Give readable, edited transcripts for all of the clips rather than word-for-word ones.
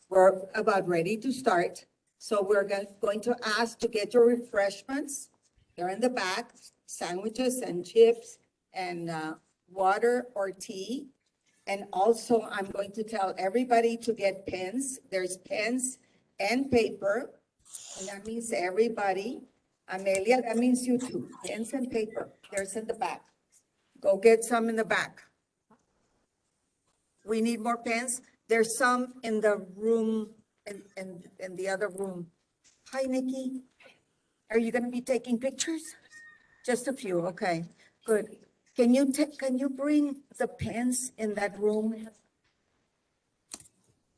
We're about ready to start. So we're going to ask to get your refreshments. They're in the back, sandwiches and chips and water or tea. And also, I'm going to tell everybody to get pens. There's pens and paper. And that means everybody. Amelia, that means you too. Pens and paper. There's in the back. Go get some in the back. We need more pens. There's some in the room, in the other room. Hi, Nikki. Are you going to be taking pictures? Just a few, okay, good. Can you bring the pens in that room?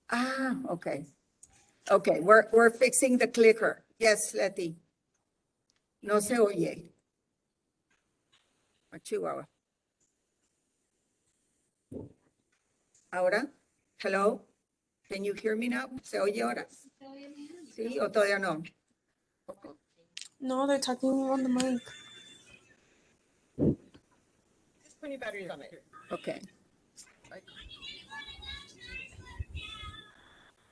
Ah, okay. Okay, we're fixing the clicker. Yes, Letty. No se oye. A Chihuahua. Ahora, hello? Can you hear me now? ¿Se oye ahora? ¿Sí o todavía no? No, they're talking on the mic. Just 20 batteries on it. Okay.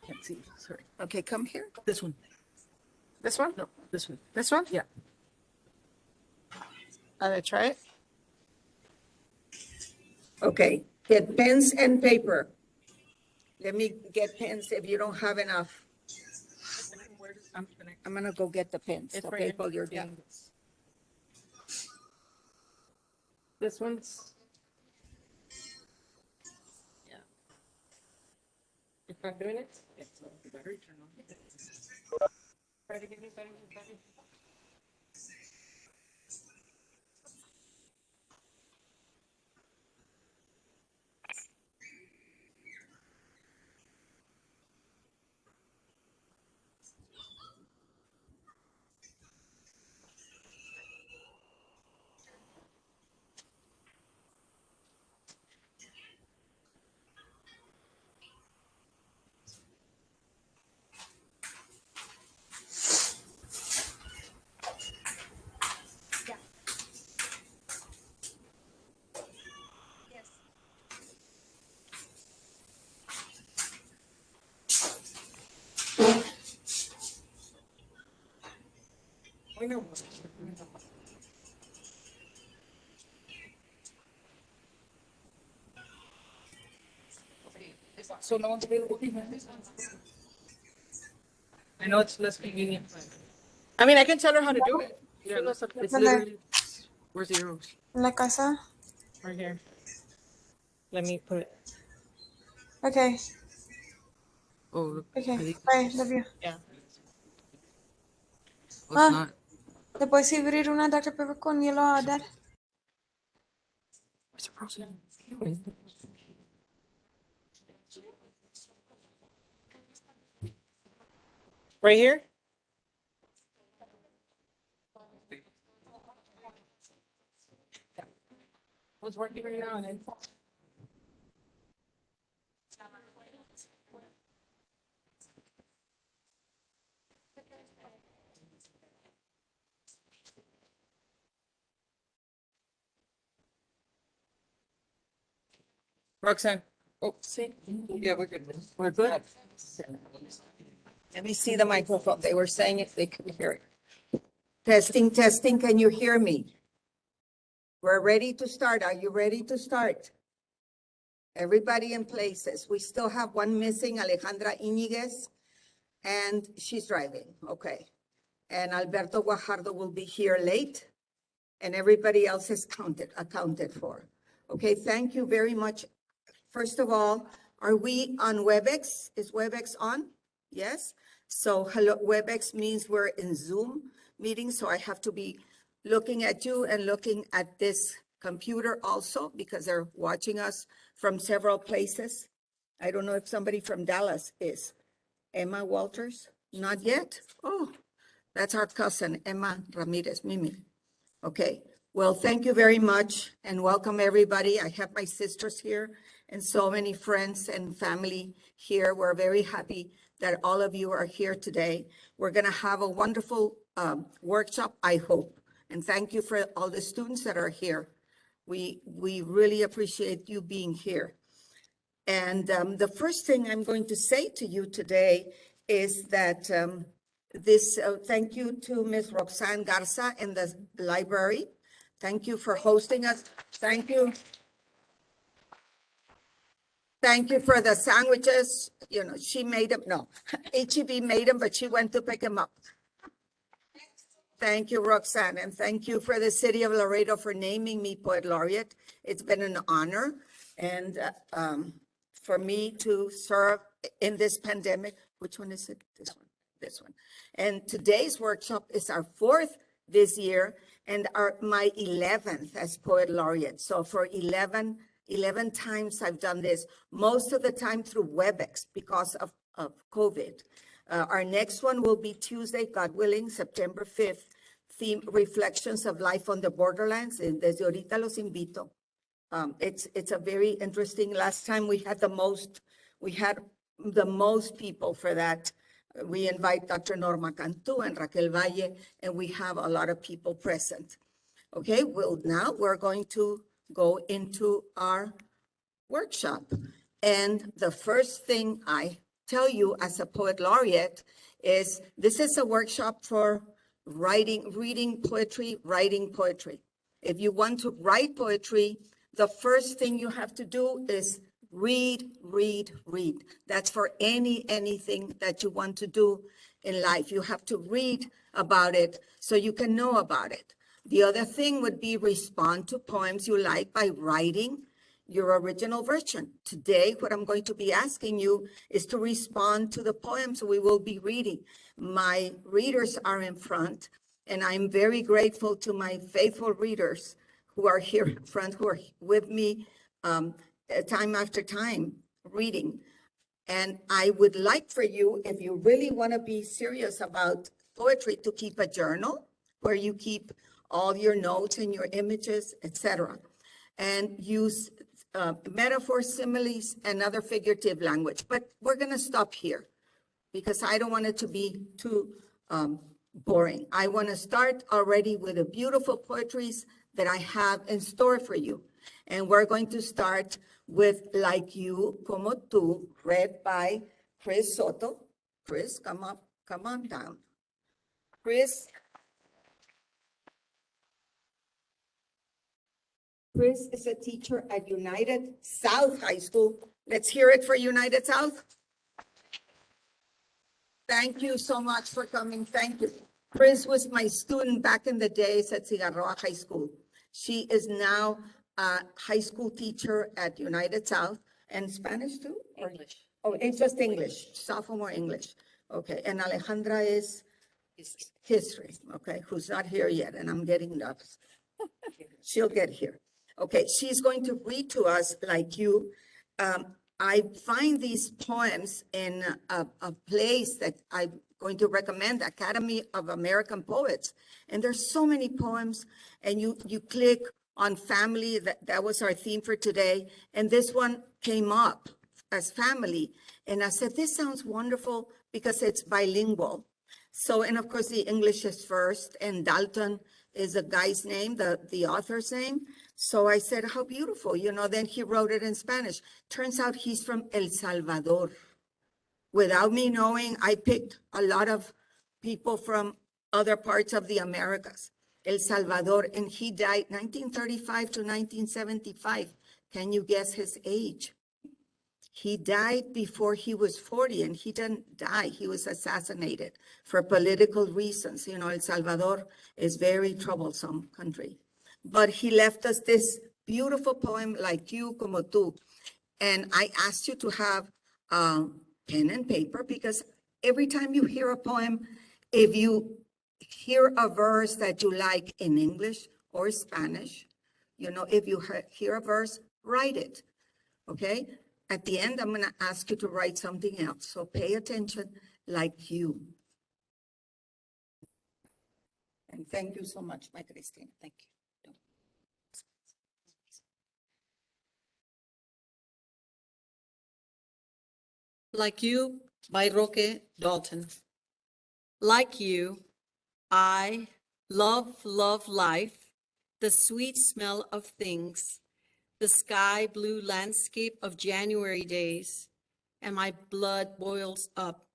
Can't see, sorry. Okay, come here. This one. This one? No, this one. This one? Yeah. Try it. Okay, get pens and paper. Let me get pens if you don't have enough. I'm gonna go get the pens, It's okay, right here. while you're Yeah. doing this. This one's. Yeah. If I'm doing it, it's the battery turn on. Try to get me battery. So no one's available. I know it's less convenient. I mean, I can tell her how to do it. Yeah, it's literally, where's the arrows? En la casa. Right here. Let me put it. Okay. Oh, Okay. Bye. Love you. yeah. Oh, it's not. ¿Te puedes servir una Dr. Pepper con hielo a Dad? Where's the process? Right here? What's working right now? And Roxanne. Oh, see? Yeah, we're good. We're good. Let me see the microphone. They were saying if they could hear it. Testing, testing, can you hear me? We're ready to start. Are you ready to start? Everybody in places. We still have one missing, Alejandra Iñiguez, and she's driving, okay. And Alberto Guajardo will be here late, and everybody else is accounted for. Okay, thank you very much. First of all, are we on WebEx? Is WebEx on? Yes. So hello, WebEx means we're in Zoom meeting, so I have to be looking at you and looking at this computer also because they're watching us from several places. I don't know if somebody from Dallas is. Emma Walters? Not yet? Oh, that's our cousin, Emma Ramirez, Mimi. Okay, well, thank you very much and welcome everybody. I have my sisters here and so many friends and family here. We're very happy that all of you are here today. We're gonna have a wonderful workshop, I hope. And thank you for all the students that are here. We really appreciate you being here. And the first thing I'm going to say to you today is that thank you to Ms. Roxanne Garza in the library. Thank you for hosting us. Thank you. Thank you for the sandwiches. You know, she made them, no, HEB made them, but she went to pick them up. Thank you, Roxanne, and thank you for the city of Laredo for naming me Poet Laureate. It's been an honor, and for me to serve in this pandemic. Which one is it? This one, this one. And today's workshop is our 4th this year, and my 11th as Poet Laureate. So for 11 times I've done this, most of the time through WebEx because of COVID. Our next one will be Tuesday, God willing, September 5th, theme Reflections of Life on the Borderlands. And desde ahorita los invito. It's a very interesting, last time we had the most people for that. We invite Dr. Norma Cantu and Raquel Valle, and we have a lot of people present. Okay, well, now we're going to go into our workshop. And the first thing I tell you as a Poet Laureate is this is a workshop for reading poetry, writing poetry. If you want to write poetry, the first thing you have to do is read. That's for anything that you want to do in life. You have to read about it so you can know about it. The other thing would be respond to poems you like by writing your original version. Today, what I'm going to be asking you is to respond to the poems we will be reading. My readers are in front, and I'm very grateful to my faithful readers who are here in front, who are with me time after time reading. And I would like for you, if you really want to be serious about poetry, to keep a journal where you keep all your notes and your images, etc. And use metaphors, similes, and other figurative language. But we're going to stop here because I don't want it to be too boring. I want to start already with the beautiful poetries that I have in store for you. And we're going to start with Like You, Como Tú, read by Chris Soto. Chris, come on down. Chris is a teacher at United South High School. Let's hear it for United South. Thank you so much for coming. Thank you. Chris was my student back in the days at Cigarroa High School. She is now a high school teacher at United South, and Spanish too? English. Oh, it's just English, sophomore English. Okay, and Alejandra is history, okay, who's not here yet, and I'm getting nervous. She'll get here. Okay, she's going to read to us Like You. I find these poems in a place that I'm going to recommend, Academy of American Poets. And there's so many poems, and you click on family, that was our theme for today. And this one came up as family. And I said, this sounds wonderful because it's bilingual. So, and of course the English is first, and Dalton is a guy's name, the author's name. So I said, how beautiful, then he wrote it in Spanish. Turns out he's from El Salvador. Without me knowing, I picked a lot of people from other parts of the Americas. El Salvador, and he died 1935 to 1975. Can you guess his age? He died before he was 40, and he didn't die. He was assassinated for political reasons. El Salvador is a very troublesome country. But he left us this beautiful poem, Like You, Como Tú. And I asked you to have pen and paper, because every time you hear a poem, if you hear a verse that you like in English or Spanish, if you hear a verse, write it, okay? At the end, I'm gonna ask you to write something else, so pay attention. Like You. And thank you so much, my Christine. Thank you. Like You by Roque Dalton. Like you, I love life, the sweet smell of things, the sky blue landscape of January days, and my blood boils up,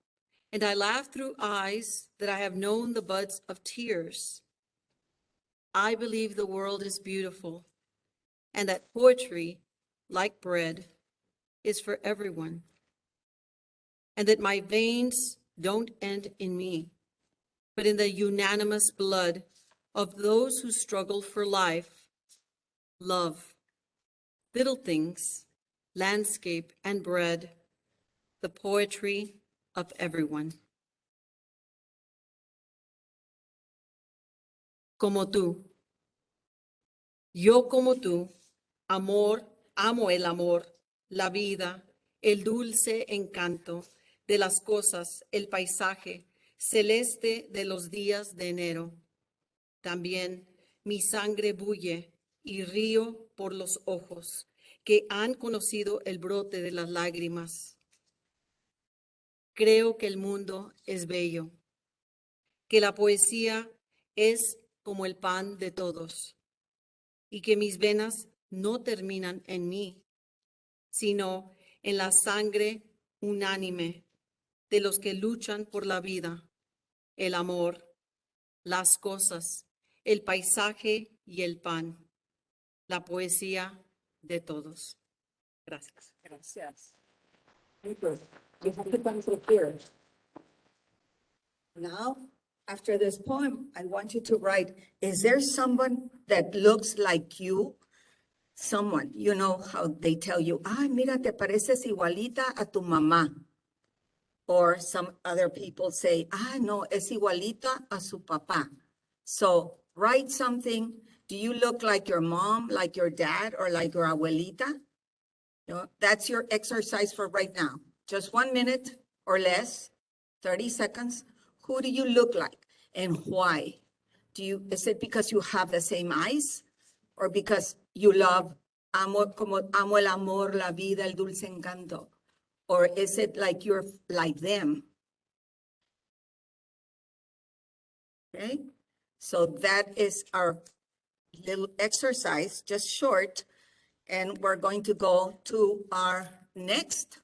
and I laugh through eyes that I have known the buds of tears. I believe the world is beautiful, and that poetry, like bread, is for everyone, and that my veins don't end in me, but in the unanimous blood of those who struggle for life, love, little things, landscape, and bread, the poetry of everyone. Como tú, yo como tú, amor, amo el amor, la vida, el dulce encanto de las cosas, el paisaje celeste de los días de enero. También mi sangre bulle y río por los ojos que han conocido el brote de las lágrimas. Creo que el mundo es bello, que la poesía es como el pan de todos y que mis venas no terminan en mí, sino en la sangre unánime de los que luchan por la vida, el amor, las cosas, el paisaje y el pan, la poesía de todos. Gracias. Gracias. Very good. You have to come through here. Now, after this poem, I want you to write, is there someone that looks like you? Someone, you know how they tell you, ay, mira, te pareces igualita a tu mamá. Or some other people say, ah, no, es igualita a su papá. So write something. Do you look like your mom, like your dad, or like your abuelita? No, that's your exercise for right now. Just 1 minute or less, 30 seconds. Who do you look like and why? Is it because you have the same eyes or because you love amo el amor, la vida, el dulce encanto? Or is it like you're like them? Okay, so that is our little exercise, just short, and we're going to go to our next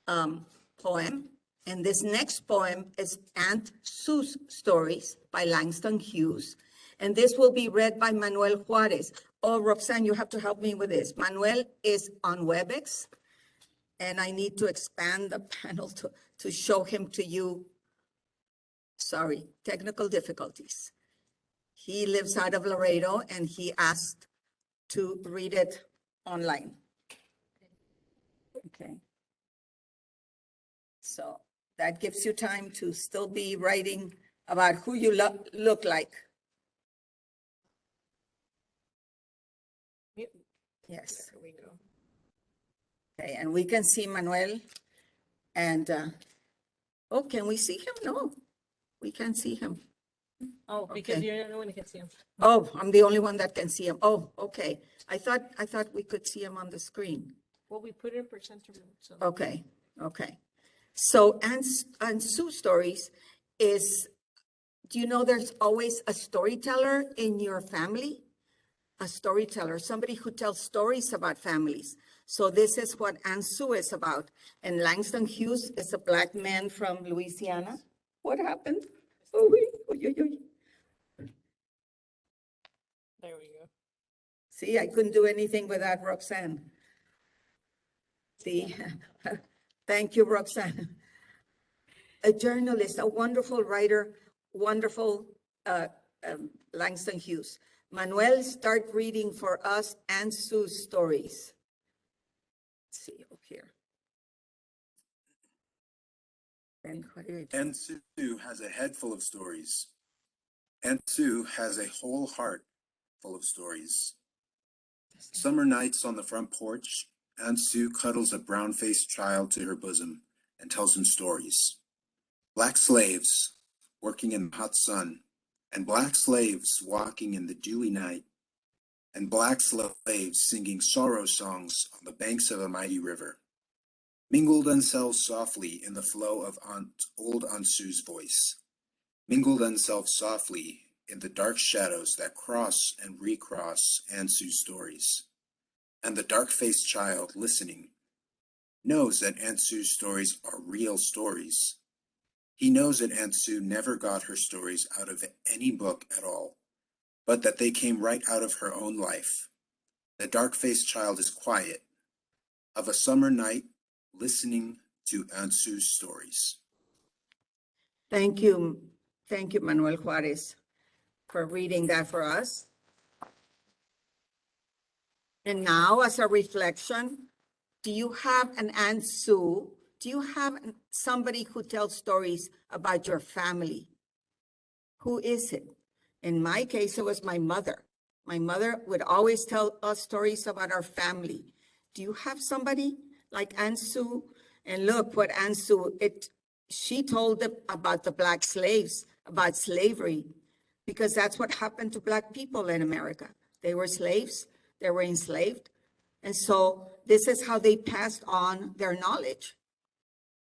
poem. And this next poem is Aunt Sue's Stories by Langston Hughes. And this will be read by Manuel Juarez. Oh, Roxanne, you have to help me with this. Manuel is on WebEx, and I need to expand the panel to show him to you. Sorry, technical difficulties. He lives out of Laredo, and he asked to read it online. Okay. So that gives you time to still be writing about who you look like. Yes. There we go. Okay, and we can see Manuel. And, oh, can we see him? No, we can't see him. Oh, because Okay. you're the only one that can see him. Oh, I'm the only one that can see him. Oh, okay. I thought we could see him on the screen. Well, we put it in percent mode, so. Okay, okay. So, and Sue Stories is, do you know there's always a storyteller in your family? A storyteller, somebody who tells stories about families. So this is what Aunt Sue is about. And Langston Hughes is a Black man from Louisiana. What happened? Oh, There we go. see, I couldn't do anything without Roxanne. See, thank you, Roxanne. A journalist, a wonderful writer, wonderful Langston Hughes. Manuel, start reading for us Aunt Sue's stories. Let's see over here. And what do you do? Aunt Sue has a head full of stories. Aunt Sue has a whole heart full of stories. Summer nights on the front porch, Aunt Sue cuddles a brown-faced child to her bosom and tells him stories. Black slaves working in the hot sun, and black slaves walking in the dewy night, and black slaves singing sorrow songs on the banks of a mighty river, mingled themselves softly in the flow of old Aunt Sue's voice, mingled themselves softly in the dark shadows that cross and recross Aunt Sue's stories. And the dark-faced child listening knows that Aunt Sue's stories are real stories. He knows that Aunt Sue never got her stories out of any book at all, but that they came right out of her own life. The dark-faced child is quiet, of a summer night, listening to Aunt Sue's stories. Thank you. Thank you, Manuel Juarez, for reading that for us. And now, as a reflection, do you have an Aunt Sue? Do you have somebody who tells stories about your family? Who is it? In my case, it was my mother. My mother would always tell us stories about our family. Do you have somebody like Aunt Sue? And look what Aunt Sue, she told them about the Black slaves, about slavery, because that's what happened to Black people in America. They were slaves, they were enslaved. And so this is how they passed on their knowledge.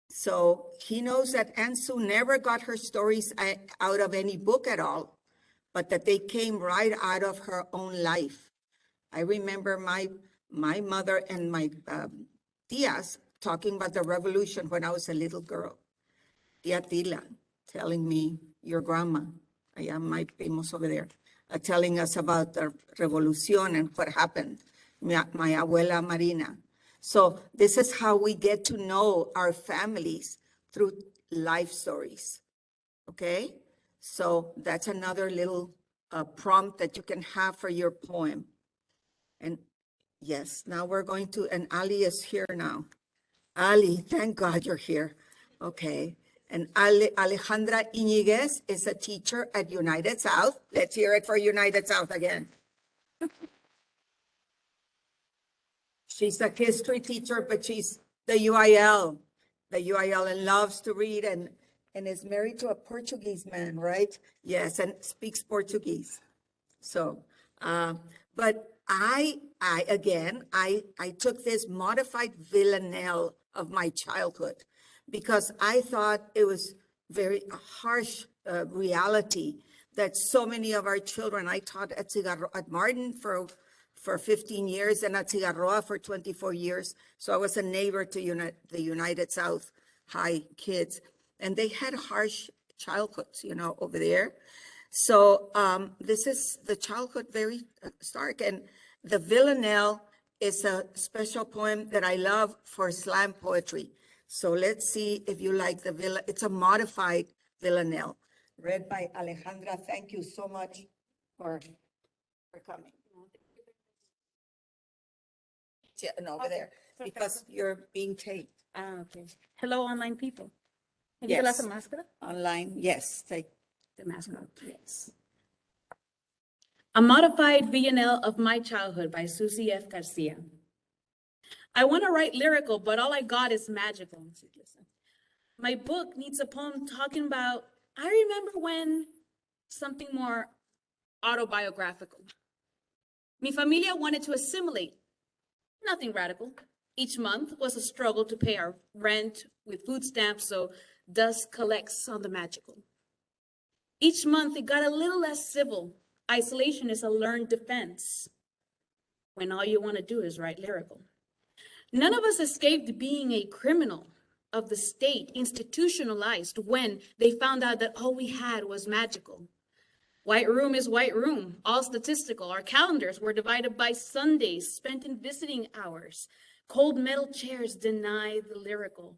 So he knows that Aunt Sue never got her stories out of any book at all, but that they came right out of her own life. I remember my mother and my tias talking about the revolution when I was a little girl. Tia Tila telling me, your grandma, I am my primos over there, telling us about the revolution and what happened. My abuela Marina. So this is how we get to know our families, through life stories, okay? So that's another little prompt that you can have for your poem. And yes, now we're going to, and Ali is here now. Ali, thank God you're here. Okay. And Alejandra Iñiguez is a teacher at United South. Let's hear it for United South again. She's a history teacher, but she's the UIL, and loves to read and is married to a Portuguese man, right? Yes, and speaks Portuguese. So, but I took this modified villanelle of my childhood because I thought it was very harsh reality that so many of our children, I taught at Martin for 15 years and at Cigarroa for 24 years. So I was a neighbor to the United South High kids, and they had harsh childhoods, over there. So this is the childhood very stark. And the villanelle is a special poem that I love for slam poetry. So let's see if you like the villanelle. It's a modified villanelle read by Alejandra. Thank you so much for coming. Yeah, and over there, because you're being taped. Okay. Hello, online people. ¿Me quito Yes. la máscara? Online, yes, take The mask off. yes. A Modified Villanelle of My Childhood by Susie F. Garcia. I want to write lyrical, but all I got is magical. My book needs a poem talking about, I remember when, something more autobiographical. Mi familia wanted to assimilate. Nothing radical. Each month was a struggle to pay our rent with food stamps, so dust collects on the magical. Each month it got a little less civil. Isolation is a learned defense when all you want to do is write lyrical. None of us escaped being a criminal of the state, institutionalized when they found out that all we had was magical. White room is white room, all statistical. Our calendars were divided by Sundays spent in visiting hours. Cold metal chairs deny the lyrical.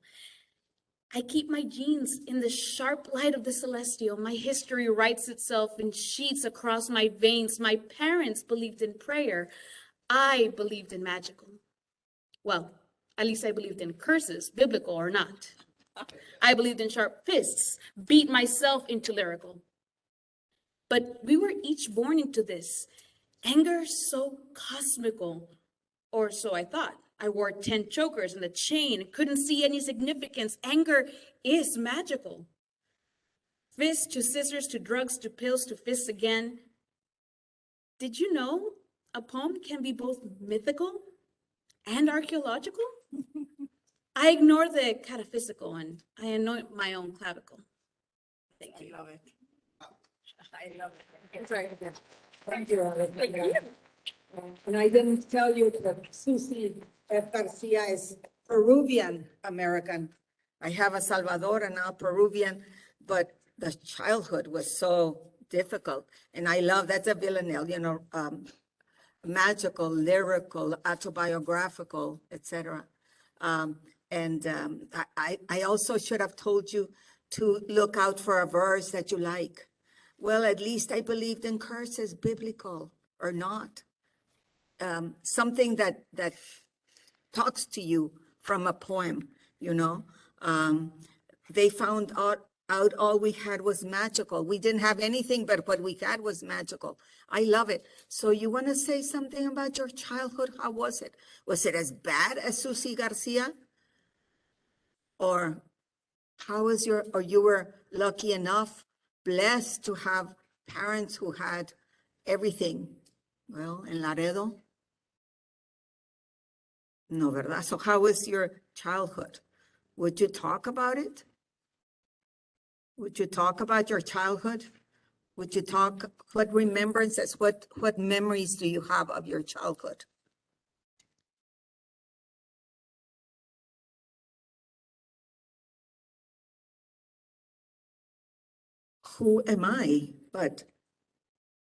I keep my genes in the sharp light of the celestial. My history writes itself in sheets across my veins. My parents believed in prayer. I believed in magical. Well, at least I believed in curses, biblical or not. I believed in sharp fists, beat myself into lyrical. But we were each born into this. Anger so cosmical, or so I thought. I wore 10 chokers and the chain, couldn't see any significance. Anger is magical. Fist to scissors to drugs to pills to fists again. Did you know a poem can be both mythical and archaeological? I ignore the cataphysical and I anoint my own clavicle. Thank you. I love it. I love it. Thank you. And I didn't tell you that Susie F. Garcia is Peruvian American. I have a Salvador and now Peruvian, but the childhood was so difficult. And I love, that's a Villanelle, magical, lyrical, autobiographical, etc. I also should have told you to look out for a verse that you like. Well, at least I believed in curses, biblical or not. Something that talks to you from a poem, you know. They found out all we had was magical. We didn't have anything, but what we had was magical. I love it. So you want to say something about your childhood? How was it? Was it as bad as Susie Garcia? Or how was or you were lucky enough, blessed to have parents who had everything? Well, in Laredo? No, ¿verdad? So how was your childhood? Would you talk about it? Would you talk about your childhood? Would you talk, what remembrances, what memories do you have of your childhood? Who am I? But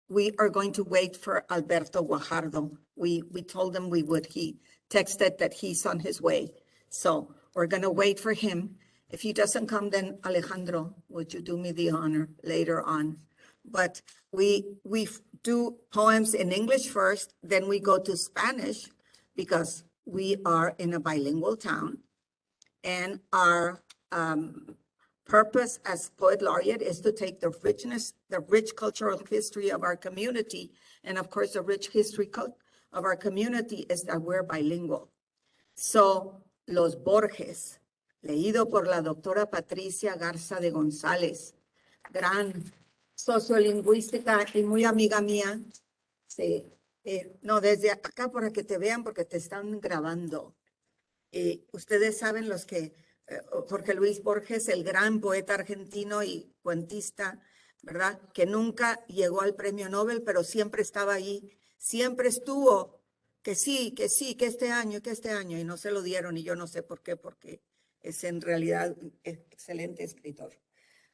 we are going to wait for Alberto Guajardo. We told him we would. He texted that he's on his way. So we're going to wait for him. If he doesn't come, then Alejandro, would you do me the honor later on? But we do poems in English first, then we go to Spanish because we are in a bilingual town. And our purpose as poet laureate is to take the richness, the rich cultural history of our community. And of course, the rich history of our community is that we're bilingual. So, Los Borges, leído por la doctora Patricia Garza de González, gran sociolingüística y muy amiga mía. Sí, no, desde acá para que te vean porque te están grabando. Ustedes saben los que, Jorge Luis Borges, el gran poeta argentino y cuentista, ¿verdad? Que nunca llegó al premio Nobel, pero siempre estaba ahí, siempre estuvo, que sí, que este año, y no se lo dieron, y yo no sé por qué, porque es en realidad un excelente escritor.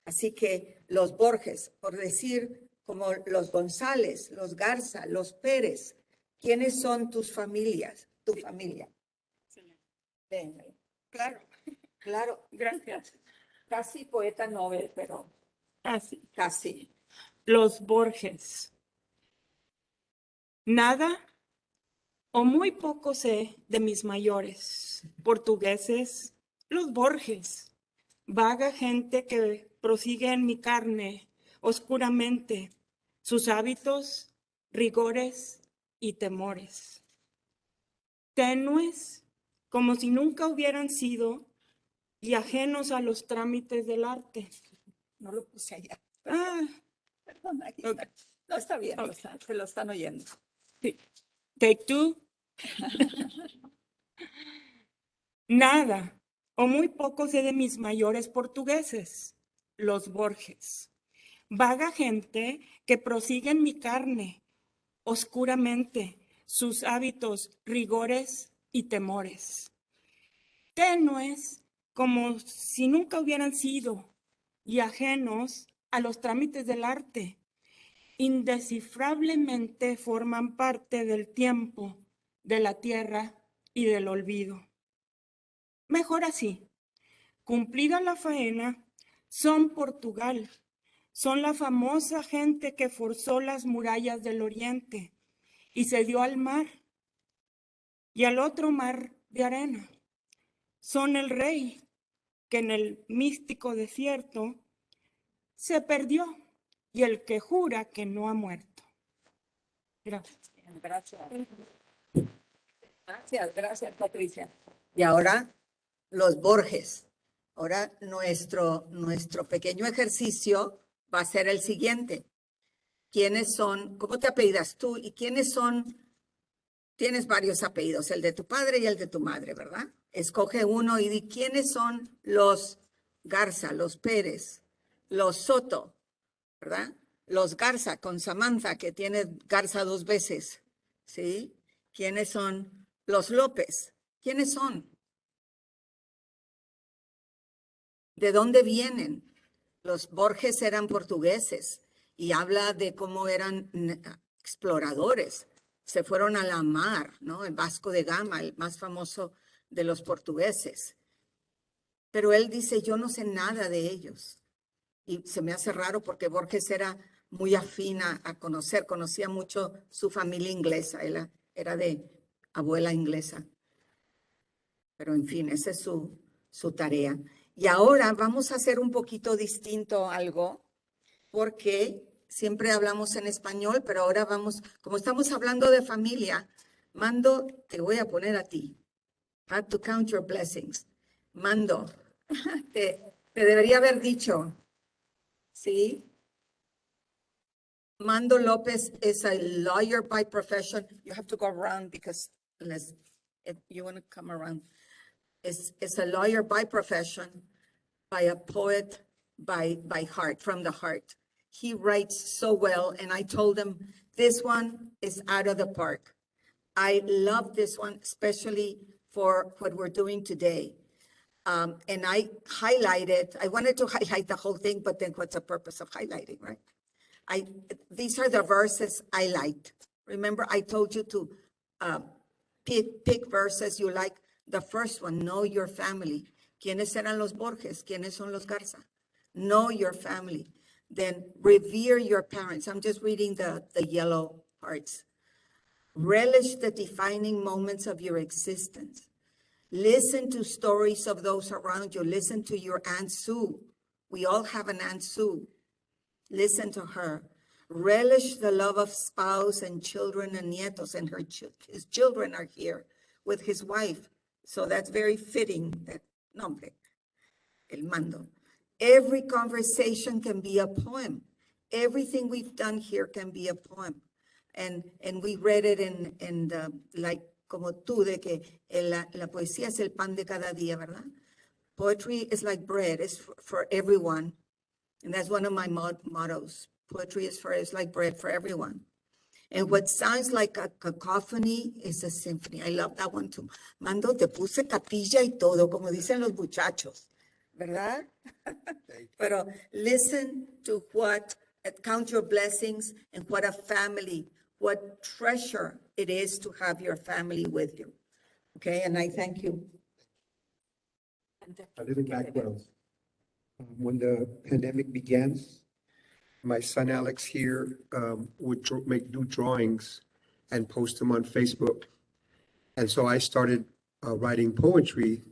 Así que los Borges, por decir como los González, los Garza, los Pérez, ¿quiénes son tus familias, tu familia? Venga, claro, claro. Gracias. Casi poeta Nobel, pero Así. casi. Los Borges. Nada o muy poco sé de mis mayores. Portugueses, los Borges. Vaga gente que prosigue en mi carne oscuramente sus hábitos, rigores y temores. Tenues, como si nunca hubieran sido y ajenos a los trámites del arte. No lo puse allá. Ah, Perdón, aquí ok. está. No está bien, Ok. se lo están oyendo. Sí. Take two. Nada o muy poco sé de mis mayores portugueses, los Borges. Vaga gente que prosigue en mi carne oscuramente sus hábitos, rigores y temores. Tenues como si nunca hubieran sido y ajenos a los trámites del arte. Indescifrablemente forman parte del tiempo, de la tierra y del olvido. Mejor así, cumplida la faena, son Portugal, son la famosa gente que forzó las murallas del oriente y se dio al mar y al otro mar de arena. Son el rey que en el místico desierto se perdió y el que jura que no ha muerto. Gracias. Gracias, Patricia. Y ahora, los Borges. Ahora, nuestro pequeño ejercicio va a ser el siguiente. ¿Quiénes son, cómo te apellidas tú y quiénes son? Tienes varios apellidos, el de tu padre y el de tu madre, ¿verdad? Escoge uno y di quiénes son los Garza, los Pérez, los Soto, ¿verdad? Los Garza con Samantha, que tiene Garza 2 veces. ¿sí? ¿Quiénes son los López? ¿Quiénes son? ¿De dónde vienen? Los Borges eran portugueses y habla de cómo eran exploradores. Se fueron a la mar, ¿no? El Vasco de Gama, el más famoso de los portugueses. Pero él dice, yo no sé nada de ellos. Y se me hace raro porque Borges era muy afín a conocer, conocía mucho su familia inglesa, él era de abuela inglesa. Pero en fin, esa es su tarea. Y ahora vamos a hacer un poquito distinto algo, porque siempre hablamos en español, pero ahora vamos, como estamos hablando de familia, Mando, te voy a poner a ti. Had to count your blessings. Mando, te debería haber dicho, ¿sí? Mando Lopez is a lawyer by profession. You have to go around because unless if you want to come around. Is a lawyer by profession, by a poet by heart, from the heart. He writes so well, and I told him, this one is out of the park. I love this one, especially for what we're doing today. And I highlighted, I wanted to highlight the whole thing, but then what's the purpose of highlighting, right? These are the verses I liked. Remember, I told you to pick verses you like. The first one, know your family. ¿Quiénes eran los Borges? ¿Quiénes son los Garza? Know your family. Then revere your parents. I'm just reading the yellow parts. Relish the defining moments of your existence. Listen to stories of those around you. Listen to your Aunt Sue. We all have an Aunt Sue. Listen to her. Relish the love of spouse and children and nietos, and his children are here with his wife. So that's very fitting. That nombre, el mando. Every conversation can be a poem. Everything we've done here can be a poem. And we read it in the, like, como tú, de que la poesía es el pan de cada día, ¿verdad? Poetry is like bread. It's for everyone. And that's one of my mottos. Poetry is like bread for everyone. And what sounds like a cacophony is a symphony. I love that one too. Mando, te puse capilla y todo, como dicen los muchachos, ¿verdad? Pero listen to count your blessings and what a family, what treasure it is to have your family with you. Okay, and I thank you. A little background. When the pandemic began, my son Alex here would do drawings and post them on Facebook. And so I started writing poetry,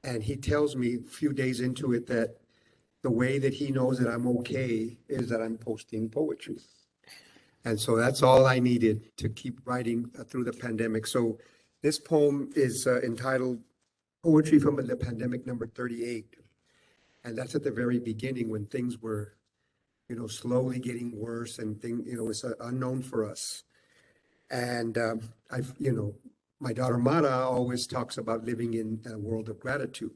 and he tells me a few days into it that the way that he knows that I'm okay is that I'm posting poetry. And so that's all I needed to keep writing through the pandemic. So this poem is entitled Poetry from the Pandemic, number 38. And that's at the very beginning when things were, slowly getting worse and it's unknown for us. And my daughter Mara always talks about living in a world of gratitude.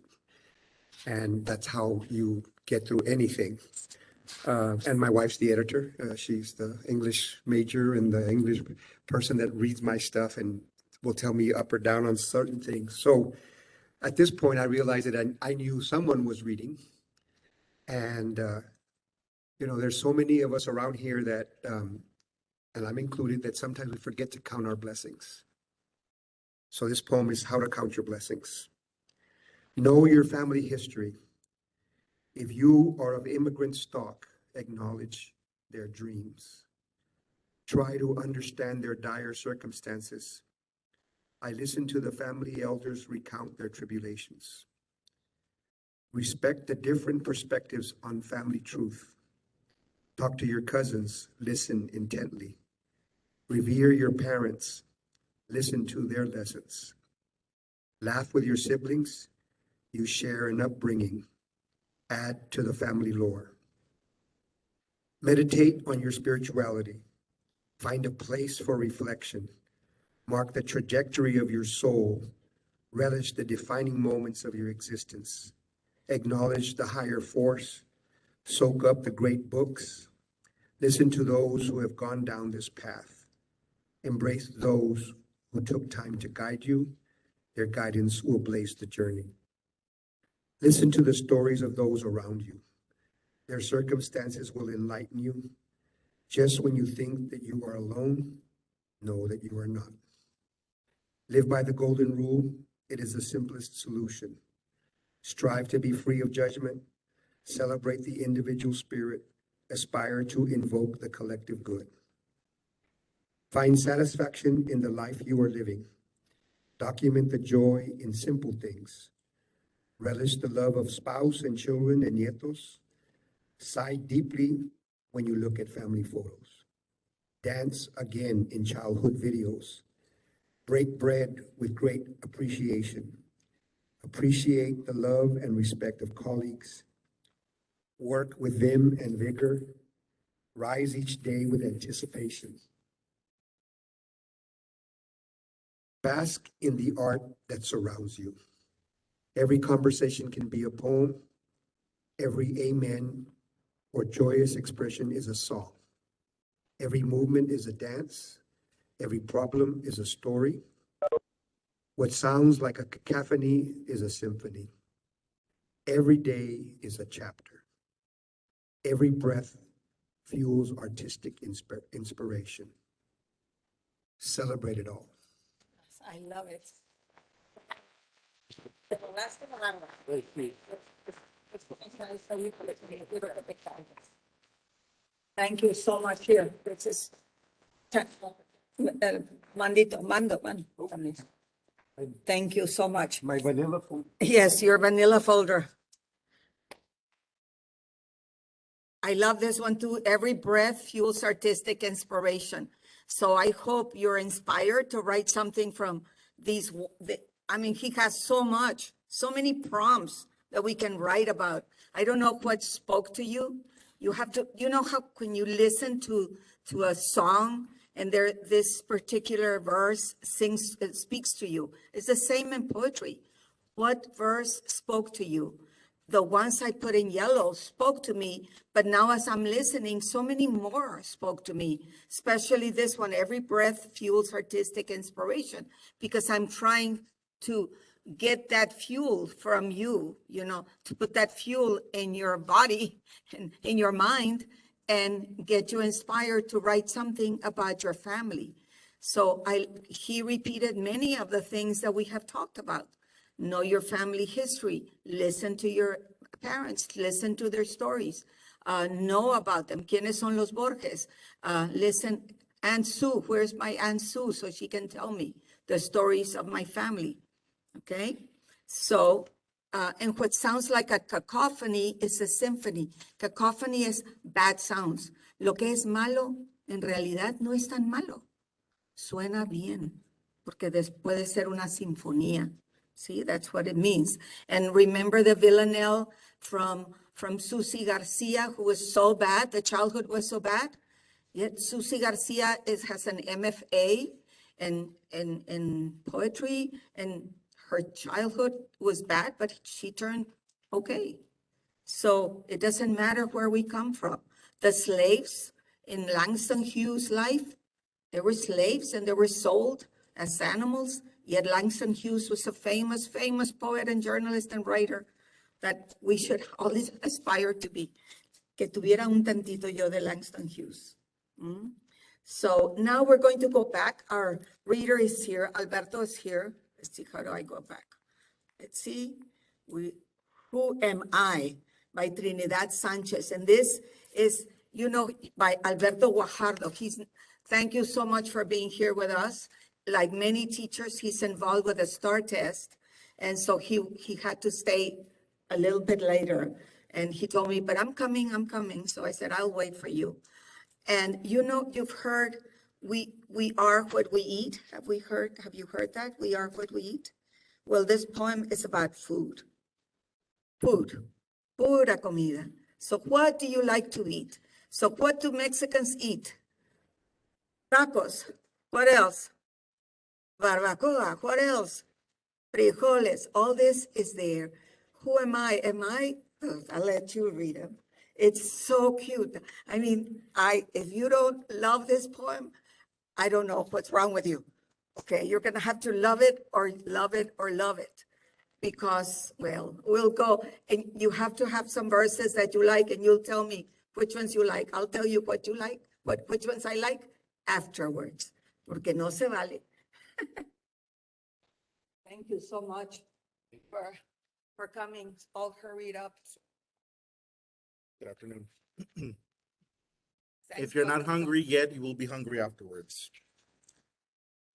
And that's how you get through anything. And my wife's the editor. She's the English major and the English person that reads my stuff and will tell me up or down on certain things. So at this point, I realized that I knew someone was reading. And, there's so many of us around here that, and I'm included, that sometimes we forget to count our blessings. So this poem is how to count your blessings. Know your family history. If you are of immigrant stock, acknowledge their dreams. Try to understand their dire circumstances. I listen to the family elders recount their tribulations. Respect the different perspectives on family truth. Talk to your cousins, listen intently. Revere your parents, listen to their lessons. Laugh with your siblings, you share an upbringing. Add to the family lore. Meditate on your spirituality. Find a place for reflection. Mark the trajectory of your soul. Relish the defining moments of your existence. Acknowledge the higher force. Soak up the great books. Listen to those who have gone down this path. Embrace those who took time to guide you. Their guidance will blaze the journey. Listen to the stories of those around you. Their circumstances will enlighten you. Just when you think that you are alone, know that you are not. Live by the golden rule. It is the simplest solution. Strive to be free of judgment. Celebrate the individual spirit. Aspire to invoke the collective good. Find satisfaction in the life you are living. Document the joy in simple things. Relish the love of spouse and children and nietos. Sigh deeply when you look at family photos. Dance again in childhood videos. Break bread with great appreciation. Appreciate the love and respect of colleagues. Work with vim and vigor. Rise each day with anticipation. Bask in the art that surrounds you. Every conversation can be a poem. Every amen or joyous expression is a song. Every movement is a dance. Every problem is a story. What sounds like a cacophony is a symphony. Every day is a chapter. Every breath fuels artistic inspiration. Celebrate it all. I love it. Thank you so much here. This is Mando. Thank you so much. My vanilla food. Yes, your vanilla folder. I love this one too. Every breath fuels artistic inspiration. So I hope you're inspired to write something from these. I mean, he has so much, so many prompts that we can write about. I don't know what spoke to you. You have to, you know how when you listen to a song and this particular verse speaks to you. It's the same in poetry. What verse spoke to you? The ones I put in yellow spoke to me, but now as I'm listening, so many more spoke to me, especially this one. Every breath fuels artistic inspiration, because I'm trying to get that fuel from you, to put that fuel in your body and in your mind and get you inspired to write something about your family. So he repeated many of the things that we have talked about. Know your family history. Listen to your parents. Listen to their stories. Know about them. ¿Quiénes son los Borges? Listen. Aunt Sue, where's my Aunt Sue? So she can tell me the stories of my family. Okay? So, and what sounds like a cacophony is a symphony. Cacophony is bad sounds. Lo que es malo, en realidad no es tan malo. Suena bien, porque puede ser una sinfonía. See, that's what it means. And remember the villanelle from Susie Garcia, who was so bad, the childhood was so bad? Yet Susie Garcia has an MFA in poetry, and her childhood was bad, but she turned okay. So it doesn't matter where we come from. The slaves in Langston Hughes' life, they were slaves and they were sold as animals. Yet Langston Hughes was a famous, famous poet and journalist and writer that we should always aspire to be. Que tuviera un tantito yo de Langston Hughes. So now we're going to go back. Our reader is here. Alberto is here. Let's see, how do I go back? Let's see. Who Am I? By Trinidad Sanchez. And this is, by Alberto Guajardo. Thank you so much for being here with us. Like many teachers, he's involved with the STAR test. And so he had to stay a little bit later. And he told me, but I'm coming. So I said, I'll wait for you. And you've heard, we are what we eat. Have you heard that? We are what we eat. Well, this poem is about food. Food, pura comida. So what do you like to eat? So what do Mexicans eat? Tacos. What else? Barbacoa. What else? Frijoles. All this is there. Who am I? I'll let you read it. It's so cute. I mean, if you don't love this poem, I don't know what's wrong with you. Okay, you're gonna have to love it or love it or love it. Because, well, we'll go, and you have to have some verses that you like, and you'll tell me which ones you like. I'll tell you what you like, which ones I like afterwards, porque no se vale. Thank you so much for coming, all hurried up. Good afternoon. Thank If you're you, not Alberto. hungry yet, you will be hungry afterwards.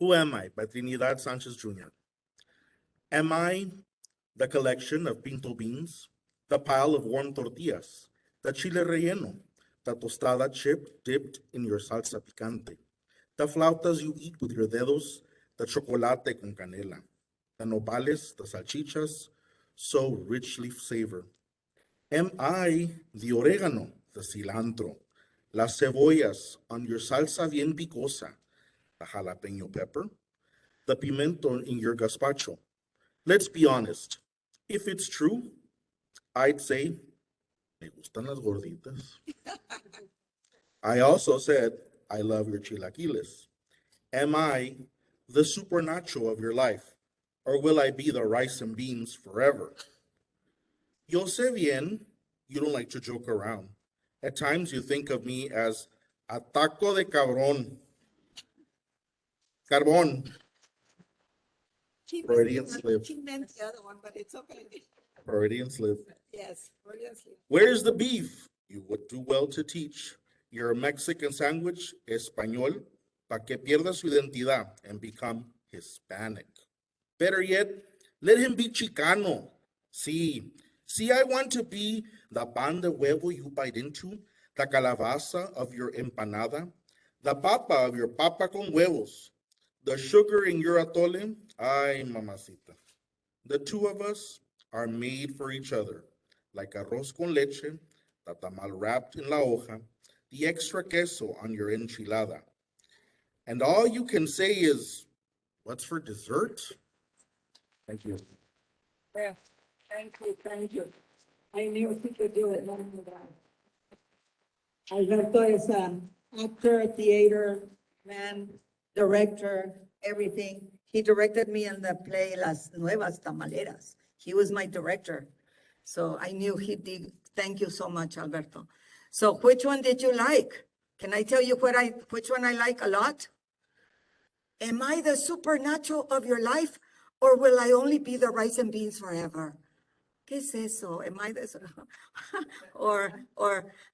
Who am I? By Trinidad Sanchez Jr. Am I the collection of pinto beans, the pile of warm tortillas, the chile relleno, the tostada chip dipped in your salsa picante, the flautas you eat with your dedos, the chocolate con canela, the nopales, the salchichas, so richly savored? Am I the orégano, the cilantro, las cebollas on your salsa bien picosa, the jalapeno pepper, the pimiento in your gazpacho? Let's be honest. If it's true, I'd say, me gustan las gorditas. I also said, I love your chilaquiles. Am I the super nacho of your life, or will I be the rice and beans forever? Yo sé bien, you don't like to joke around. At times you think of me as a taco de cabrón. Carbón. Freudian slip. She meant the other one, but it's okay. Freudian slip. Yes, brilliantly. Where's the beef? You would do well to teach your Mexican sandwich español pa que pierda su identidad and become Hispanic. Better yet, let him be Chicano. See, I want to be the pan de huevo you bite into, the calabaza of your empanada, the papa of your papa con huevos, the sugar in your atole. Ay, mamacita. The two of us are made for each other, like arroz con leche, the tamal wrapped in la hoja, the extra queso on your enchilada. And all you can say is, what's for dessert? Thank you. Yeah, thank you, thank you. I knew he could do it. Alberto is an actor, theater, man, director, everything. He directed me in the play Las Nuevas Tamaleras. He was my director. So I knew he did. Thank you so much, Alberto. So which one did you like? Can I tell you which one I like a lot? Am I the super nacho of your life, or will I only be the rice and beans forever? ¿Qué es eso? Am I this? or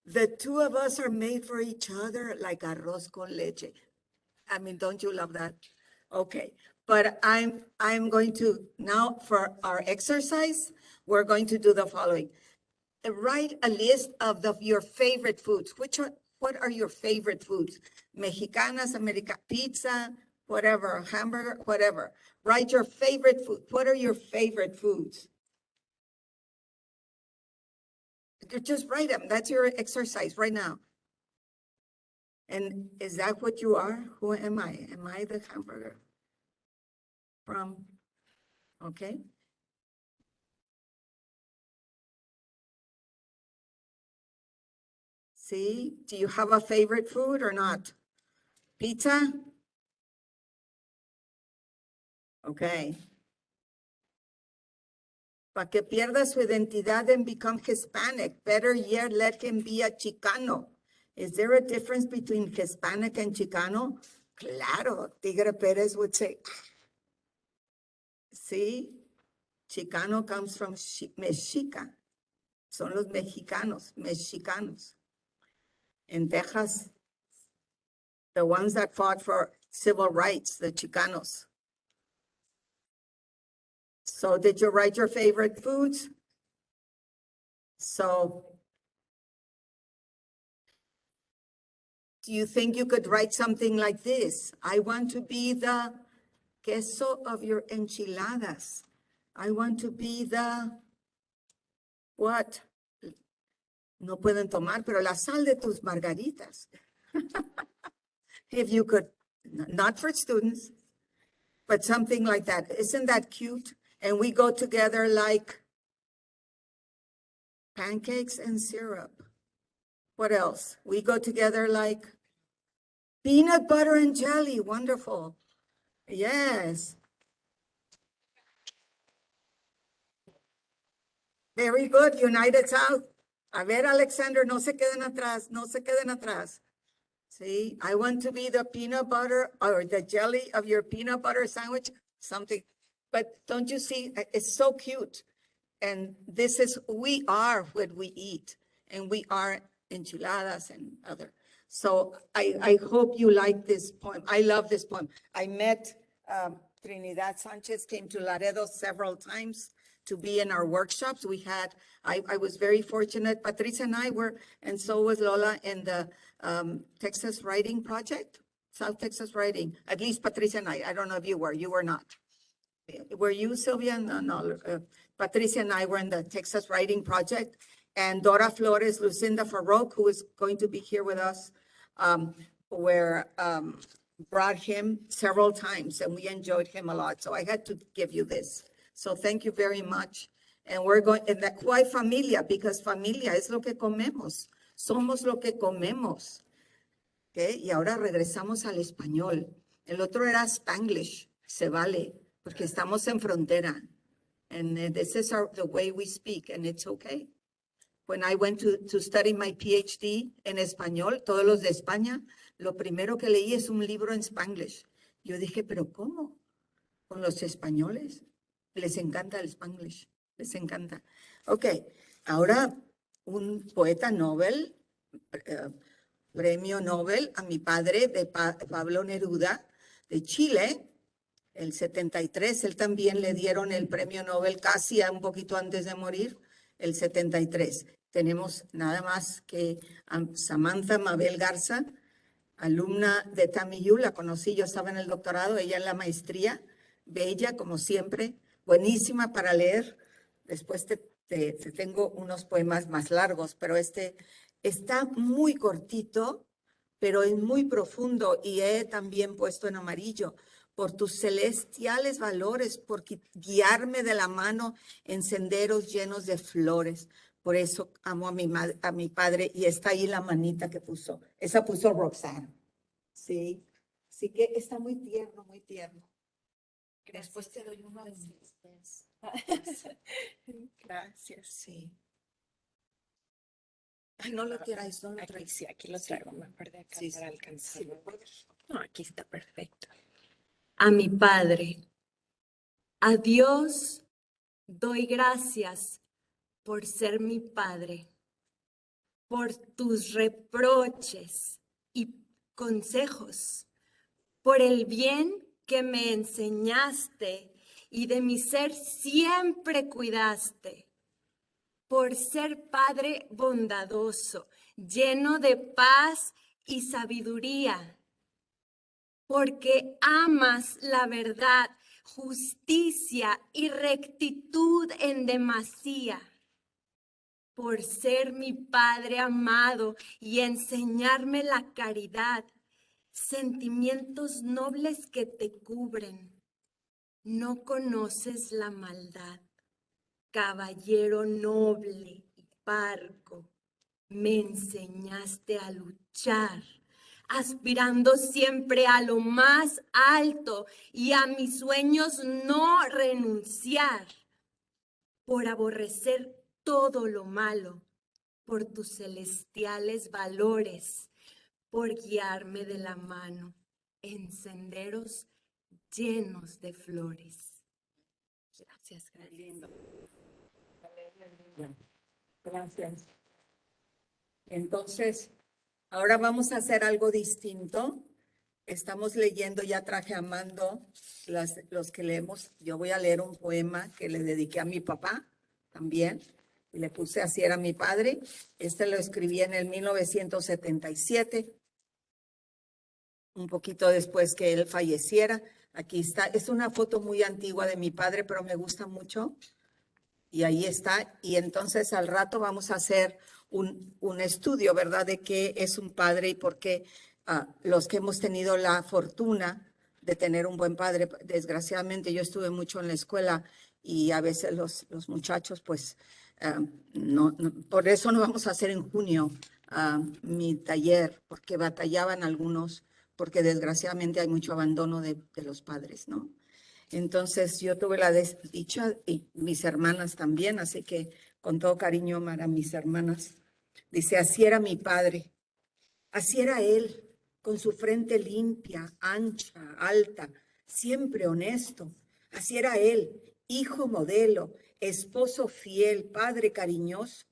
the two of us are made for each other like arroz con leche. I mean, don't you love that? Okay, but I'm going to, now for our exercise, we're going to do the following. Write a list of your favorite foods. What are your favorite foods? Mexicanas, American pizza, whatever, hamburger, whatever. Write your favorite food. What are your favorite foods? You just write them. That's your exercise right now. And is that what you are? Who am I? Am I the hamburger from, okay? See, do you have a favorite food or not? Pizza? Okay. Para que pierda su identidad and become Hispanic. Better yet, let him be a Chicano. Is there a difference between Hispanic and Chicano? Claro, Tigre Perez would say, see, Chicano comes from Mexica. Son los mexicanos. In Texas, the ones that fought for civil rights, the Chicanos. So did you write your favorite foods? So do you think you could write something like this? I want to be the queso of your enchiladas. I want to be the, what? No pueden tomar, pero la sal de tus margaritas. If you could, not for students, but something like that. Isn't that cute? And we go together like pancakes and syrup. What else? We go together like Peanut butter and jelly, wonderful. Yes. Very good, United South. A ver, Alexander, no se queden atrás, no se queden atrás. See, I want to be the peanut butter or the jelly of your peanut butter sandwich, something. But don't you see, it's so cute. And this is, we are what we eat, and we are enchiladas and other. So I hope you like this poem. I love this poem. I met Trinidad Sanchez, came to Laredo several times to be in our workshops. We had, I was very fortunate. Patricia and I were, and so was Lola in the Texas Writing Project, South Texas Writing. At least Patricia and I don't know if you were not. Were you, Sylvia? No. Patricia and I were in the Texas Writing Project, and Dora Flores, Lucinda Farroque, who is going to be here with us, brought him several times, and we enjoyed him a lot. So I had to give you this. So thank you very much. And we're going, and that, why familia? Because familia es lo que comemos. Somos lo que comemos. Okay? Y ahora regresamos al español. El otro era Spanglish. Se vale, porque estamos en frontera. And this is the way we speak, and it's okay. When I went to study my PhD en español, todos los de España, lo primero que leí es un libro en Spanglish. Yo dije, ¿pero cómo? Con los españoles. Les encanta el Spanglish. Les encanta. Ok, ahora un poeta Nobel, premio Nobel a mi padre, de Pablo Neruda, de Chile, el 73, él también le dieron el premio Nobel casi un poquito antes de morir, el 73. Tenemos nada más que a Samantha Mabel Garza, alumna de Tamiyu, la conocí, yo estaba en el doctorado, ella en la maestría, bella como siempre, buenísima para leer. Después te tengo unos poemas más largos, pero este está muy cortito, pero es muy profundo, y he también puesto en amarillo: por tus celestiales valores, por guiarme de la mano en senderos llenos de flores. Por eso amo a mi padre, y está ahí la manita que puso. Esa puso Roxanne. Sí. Así que está muy tierno, muy tierno. Después te doy uno de mis. Gracias, sí. Ay, no lo quieras, no lo Aquí traigas. sí, aquí lo traigo mejor de acá Sí, para sí, alcanzar. sí, ¿me puedes? No, aquí está perfecto. A mi Padre, a Dios doy gracias por ser mi Padre, por tus reproches y consejos, por el bien que me enseñaste y de mi ser siempre cuidaste, por ser Padre bondadoso, lleno de paz y sabiduría, porque amas la verdad, justicia y rectitud en demasía, por ser mi Padre amado y enseñarme la caridad, sentimientos nobles que te cubren. No conoces la maldad, caballero noble y parco, me enseñaste a luchar, aspirando siempre a lo más alto y a mis sueños no renunciar, por aborrecer todo lo malo, por tus celestiales valores, por guiarme de la mano en senderos llenos de flores. Gracias, gracias. Gracias. Entonces, ahora vamos a hacer algo distinto. Estamos leyendo, ya traje a Mando los que leemos. Yo voy a leer un poema que le dediqué a mi papá también. Y le puse así era mi padre. Este lo escribí en el 1977, un poquito después que él falleciera. Aquí está. Es una foto muy antigua de mi padre, pero me gusta mucho. Y ahí está. Y entonces al rato vamos a hacer un estudio, ¿verdad? De qué es un padre y por qué los que hemos tenido la fortuna de tener un buen padre. Desgraciadamente yo estuve mucho en la escuela y a veces los muchachos, pues, por eso no vamos a hacer en junio mi taller, porque batallaban algunos porque desgraciadamente hay mucho abandono de los padres, ¿no? Entonces yo tuve la desdicha y mis hermanas también, así que con todo cariño para mis hermanas. Dice, así era mi padre, así era él, con su frente limpia, ancha, alta, siempre honesto. Así era él, hijo modelo, esposo fiel, padre cariñoso.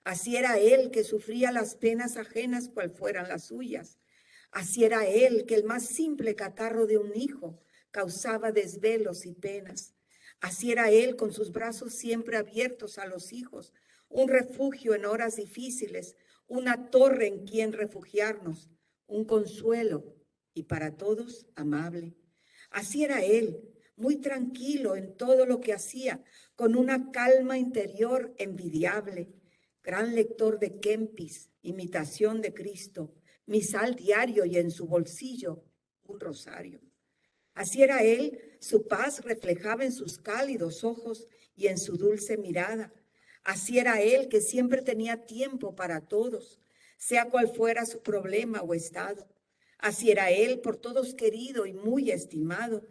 Así era él que sufría las penas ajenas cual fueran las suyas. Así era él que el más simple catarro de un hijo causaba desvelos y penas. Así era él con sus brazos siempre abiertos a los hijos, un refugio en horas difíciles, una torre en quien refugiarnos, un consuelo y para todos amable. Así era él, muy tranquilo en todo lo que hacía, con una calma interior envidiable, gran lector de Kempis, imitación de Cristo, misal diario y en su bolsillo un rosario. Así era él, su paz reflejaba en sus cálidos ojos y en su dulce mirada. Así era él que siempre tenía tiempo para todos, sea cual fuera su problema o estado. Así era él por todos querido y muy estimado.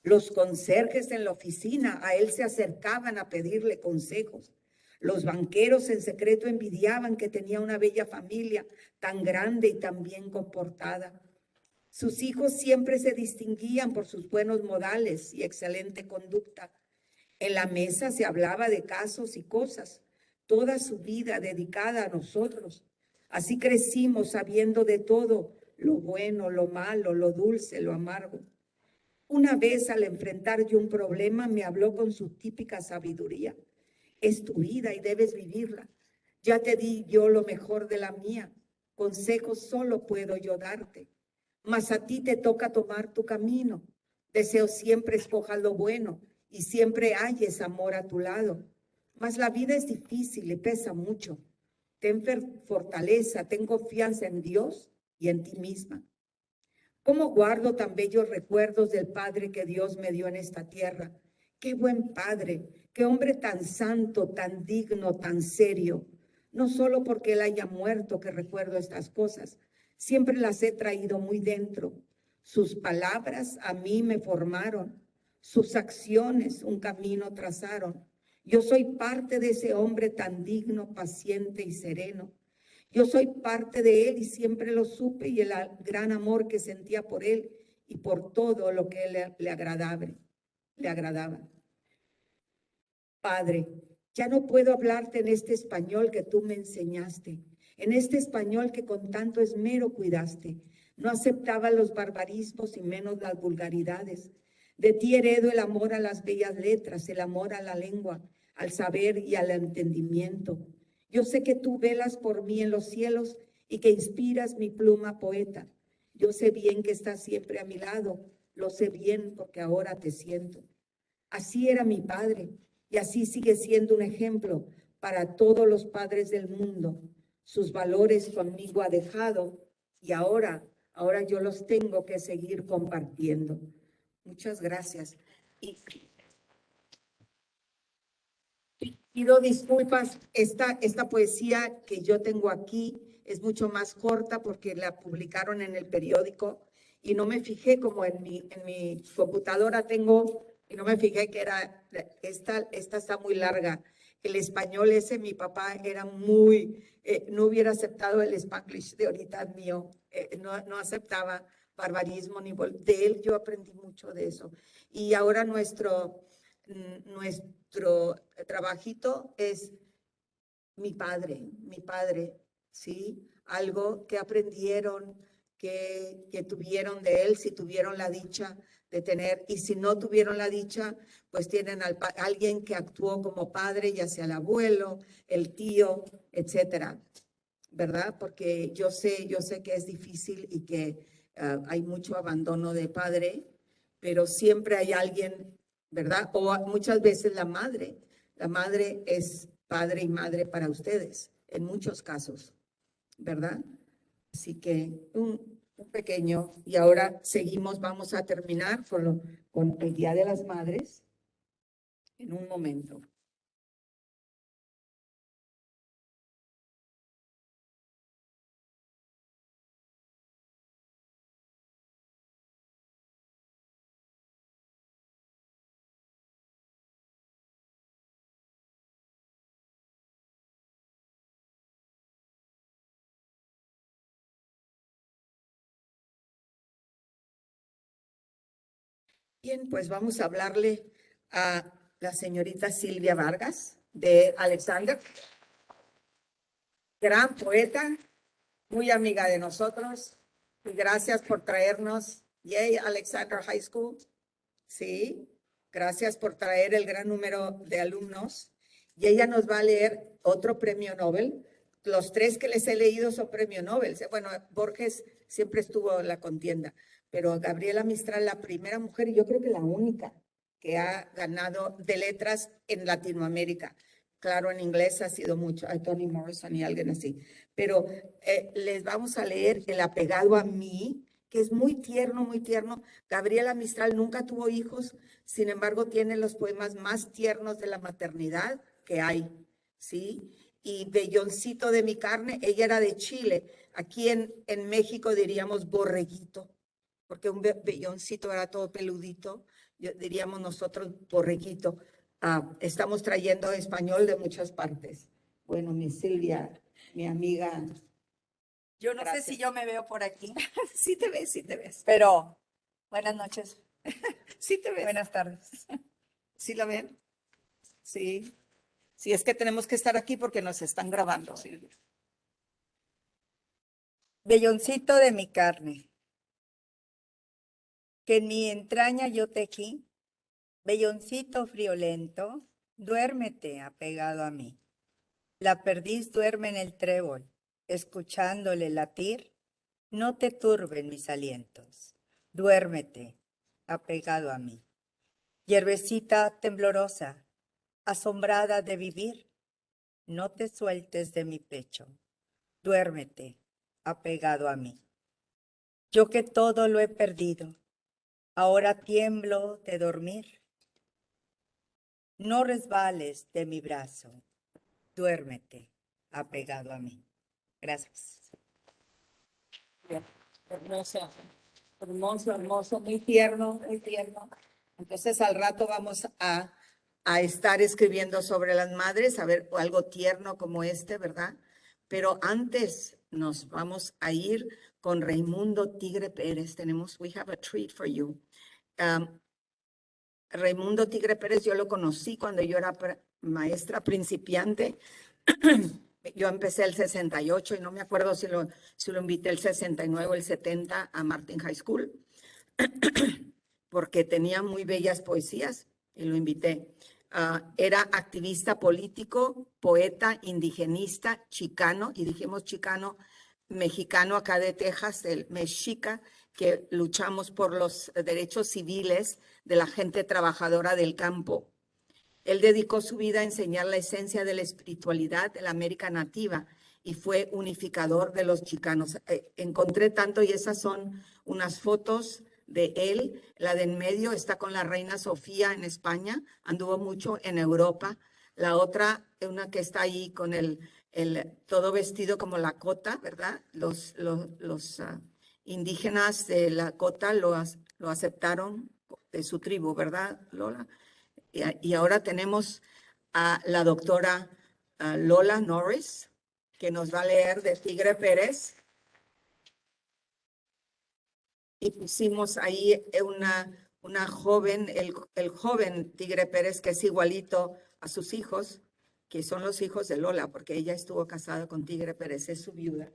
Los conserjes en la oficina a él se acercaban a pedirle consejos. Los banqueros en secreto envidiaban que tenía una bella familia tan grande y tan bien comportada. Sus hijos siempre se distinguían por sus buenos modales y excelente conducta. En la mesa se hablaba de casos y cosas, toda su vida dedicada a nosotros. Así crecimos sabiendo de todo, lo bueno, lo malo, lo dulce, lo amargo. Una vez al enfrentar yo un problema me habló con su típica sabiduría. Es tu vida y debes vivirla. Ya te di yo lo mejor de la mía. Consejos solo puedo yo darte. Mas a ti te toca tomar tu camino. Deseo siempre escojas lo bueno y siempre halles amor a tu lado. Mas la vida es difícil y pesa mucho. Ten fortaleza, ten confianza en Dios y en ti misma. ¿Cómo guardo tan bellos recuerdos del Padre que Dios me dio en esta tierra? Qué buen Padre, qué hombre tan santo, tan digno, tan serio. No solo porque Él haya muerto que recuerdo estas cosas, siempre las he traído muy dentro. Sus palabras a mí me formaron, sus acciones un camino trazaron. Yo soy parte de ese hombre tan digno, paciente y sereno. Yo soy parte de él y siempre lo supe y el gran amor que sentía por él y por todo lo que él le agradaba. Padre, ya no puedo hablarte en este español que tú me enseñaste, en este español que con tanto esmero cuidaste. No aceptaba los barbarismos y menos las vulgaridades. De ti heredo el amor a las bellas letras, el amor a la lengua, al saber y al entendimiento. Yo sé que tú velas por mí en los cielos y que inspiras mi pluma poeta. Yo sé bien que estás siempre a mi lado, lo sé bien porque ahora te siento. Así era mi padre y así sigue siendo un ejemplo para todos los padres del mundo. Sus valores conmigo ha dejado y ahora yo los tengo que seguir compartiendo. Muchas gracias. Y pido disculpas, esta poesía que yo tengo aquí es mucho más corta porque la publicaron en el periódico y no me fijé como en mi computadora tengo, y no me fijé que era, esta está muy larga. El español ese, mi papá era muy, no hubiera aceptado el Spanglish de ahorita mío, no aceptaba barbarismo ni de él yo aprendí mucho de eso. Y ahora nuestro trabajito es mi padre, ¿sí? Algo que aprendieron, que tuvieron de él, si tuvieron la dicha de tener, y si no tuvieron la dicha, pues tienen alguien que actuó como padre, ya sea el abuelo, el tío, etcétera, ¿verdad? Porque yo sé que es difícil y que hay mucho abandono de padre, pero siempre hay alguien, ¿verdad? O muchas veces la madre es padre y madre para ustedes, en muchos casos, ¿verdad? Así que un pequeño, y ahora seguimos, vamos a terminar con el Día de las Madres en un momento. Bien, pues vamos a hablarle a la señorita Silvia Vargas de Alexander, gran poeta, muy amiga de nosotros. Y gracias por traernos, Yay, Alexander High School. Sí, gracias por traer el gran número de alumnos. Y ella nos va a leer otro premio Nobel. Los tres que les he leído son premio Nobel. Bueno, Borges siempre estuvo en la contienda, pero Gabriela Mistral, la primera mujer y yo creo que la única que ha ganado de letras en Latinoamérica. Claro, en inglés ha sido mucho, a Toni Morrison y alguien así. Pero les vamos a leer El apegado a mí, que es muy tierno, muy tierno. Gabriela Mistral nunca tuvo hijos, sin embargo, tiene los poemas más tiernos de la maternidad que hay, ¿sí? Y Belloncito de mi carne, ella era de Chile. Aquí en México diríamos borreguito, porque un belloncito era todo peludito, diríamos nosotros borreguito. Estamos trayendo español de muchas partes. Bueno, mi Silvia, mi amiga. Yo no Gracias. sé si yo me veo por aquí, Sí te ves, sí te ves. pero buenas noches, Sí te ves. buenas tardes. ¿Sí la ven? Sí. Sí, es que tenemos que estar aquí porque nos están grabando, Silvia. Belloncito de mi carne, que en mi entraña yo tejí, belloncito friolento, duérmete apegado a mí. La perdiz duerme en el trébol, escuchándole latir, no te turben mis alientos, duérmete apegado a mí. Hierbecita temblorosa, asombrada de vivir, no te sueltes de mi pecho, duérmete apegado a mí. Yo que todo lo he perdido, ahora tiemblo de dormir. No resbales de mi brazo, duérmete apegado a mí. Gracias. Bien. Hermoso, hermoso, hermoso, muy tierno, muy tierno. Entonces al rato vamos a estar escribiendo sobre las madres, a ver algo tierno como este, ¿verdad? Pero antes nos vamos a ir con Raimundo Tigre Pérez. We have a treat for you. Raimundo Tigre Pérez, yo lo conocí cuando yo era maestra principiante. Yo empecé el 68 y no me acuerdo si lo invité el 69 o el 70 a Martin High School, porque tenía muy bellas poesías y lo invité. Era activista político, poeta, indigenista, chicano, y dijimos chicano, mexicano acá de Texas, el mexica, que luchamos por los derechos civiles de la gente trabajadora del campo. Él dedicó su vida a enseñar la esencia de la espiritualidad de la América nativa y fue unificador de los chicanos. Encontré tanto y esas son unas fotos de él. La de en medio está con la reina Sofía en España, anduvo mucho en Europa. La otra, una que está ahí con el todo vestido como Lakota, ¿verdad? Los indígenas de Lakota lo aceptaron de su tribu, ¿verdad, Lola? Y ahora tenemos a la doctora Lola Norris, que nos va a leer de Tigre Pérez. Y pusimos ahí una joven, el joven Tigre Pérez, que es igualito a sus hijos, que son los hijos de Lola, porque ella estuvo casada con Tigre Pérez, es su viuda.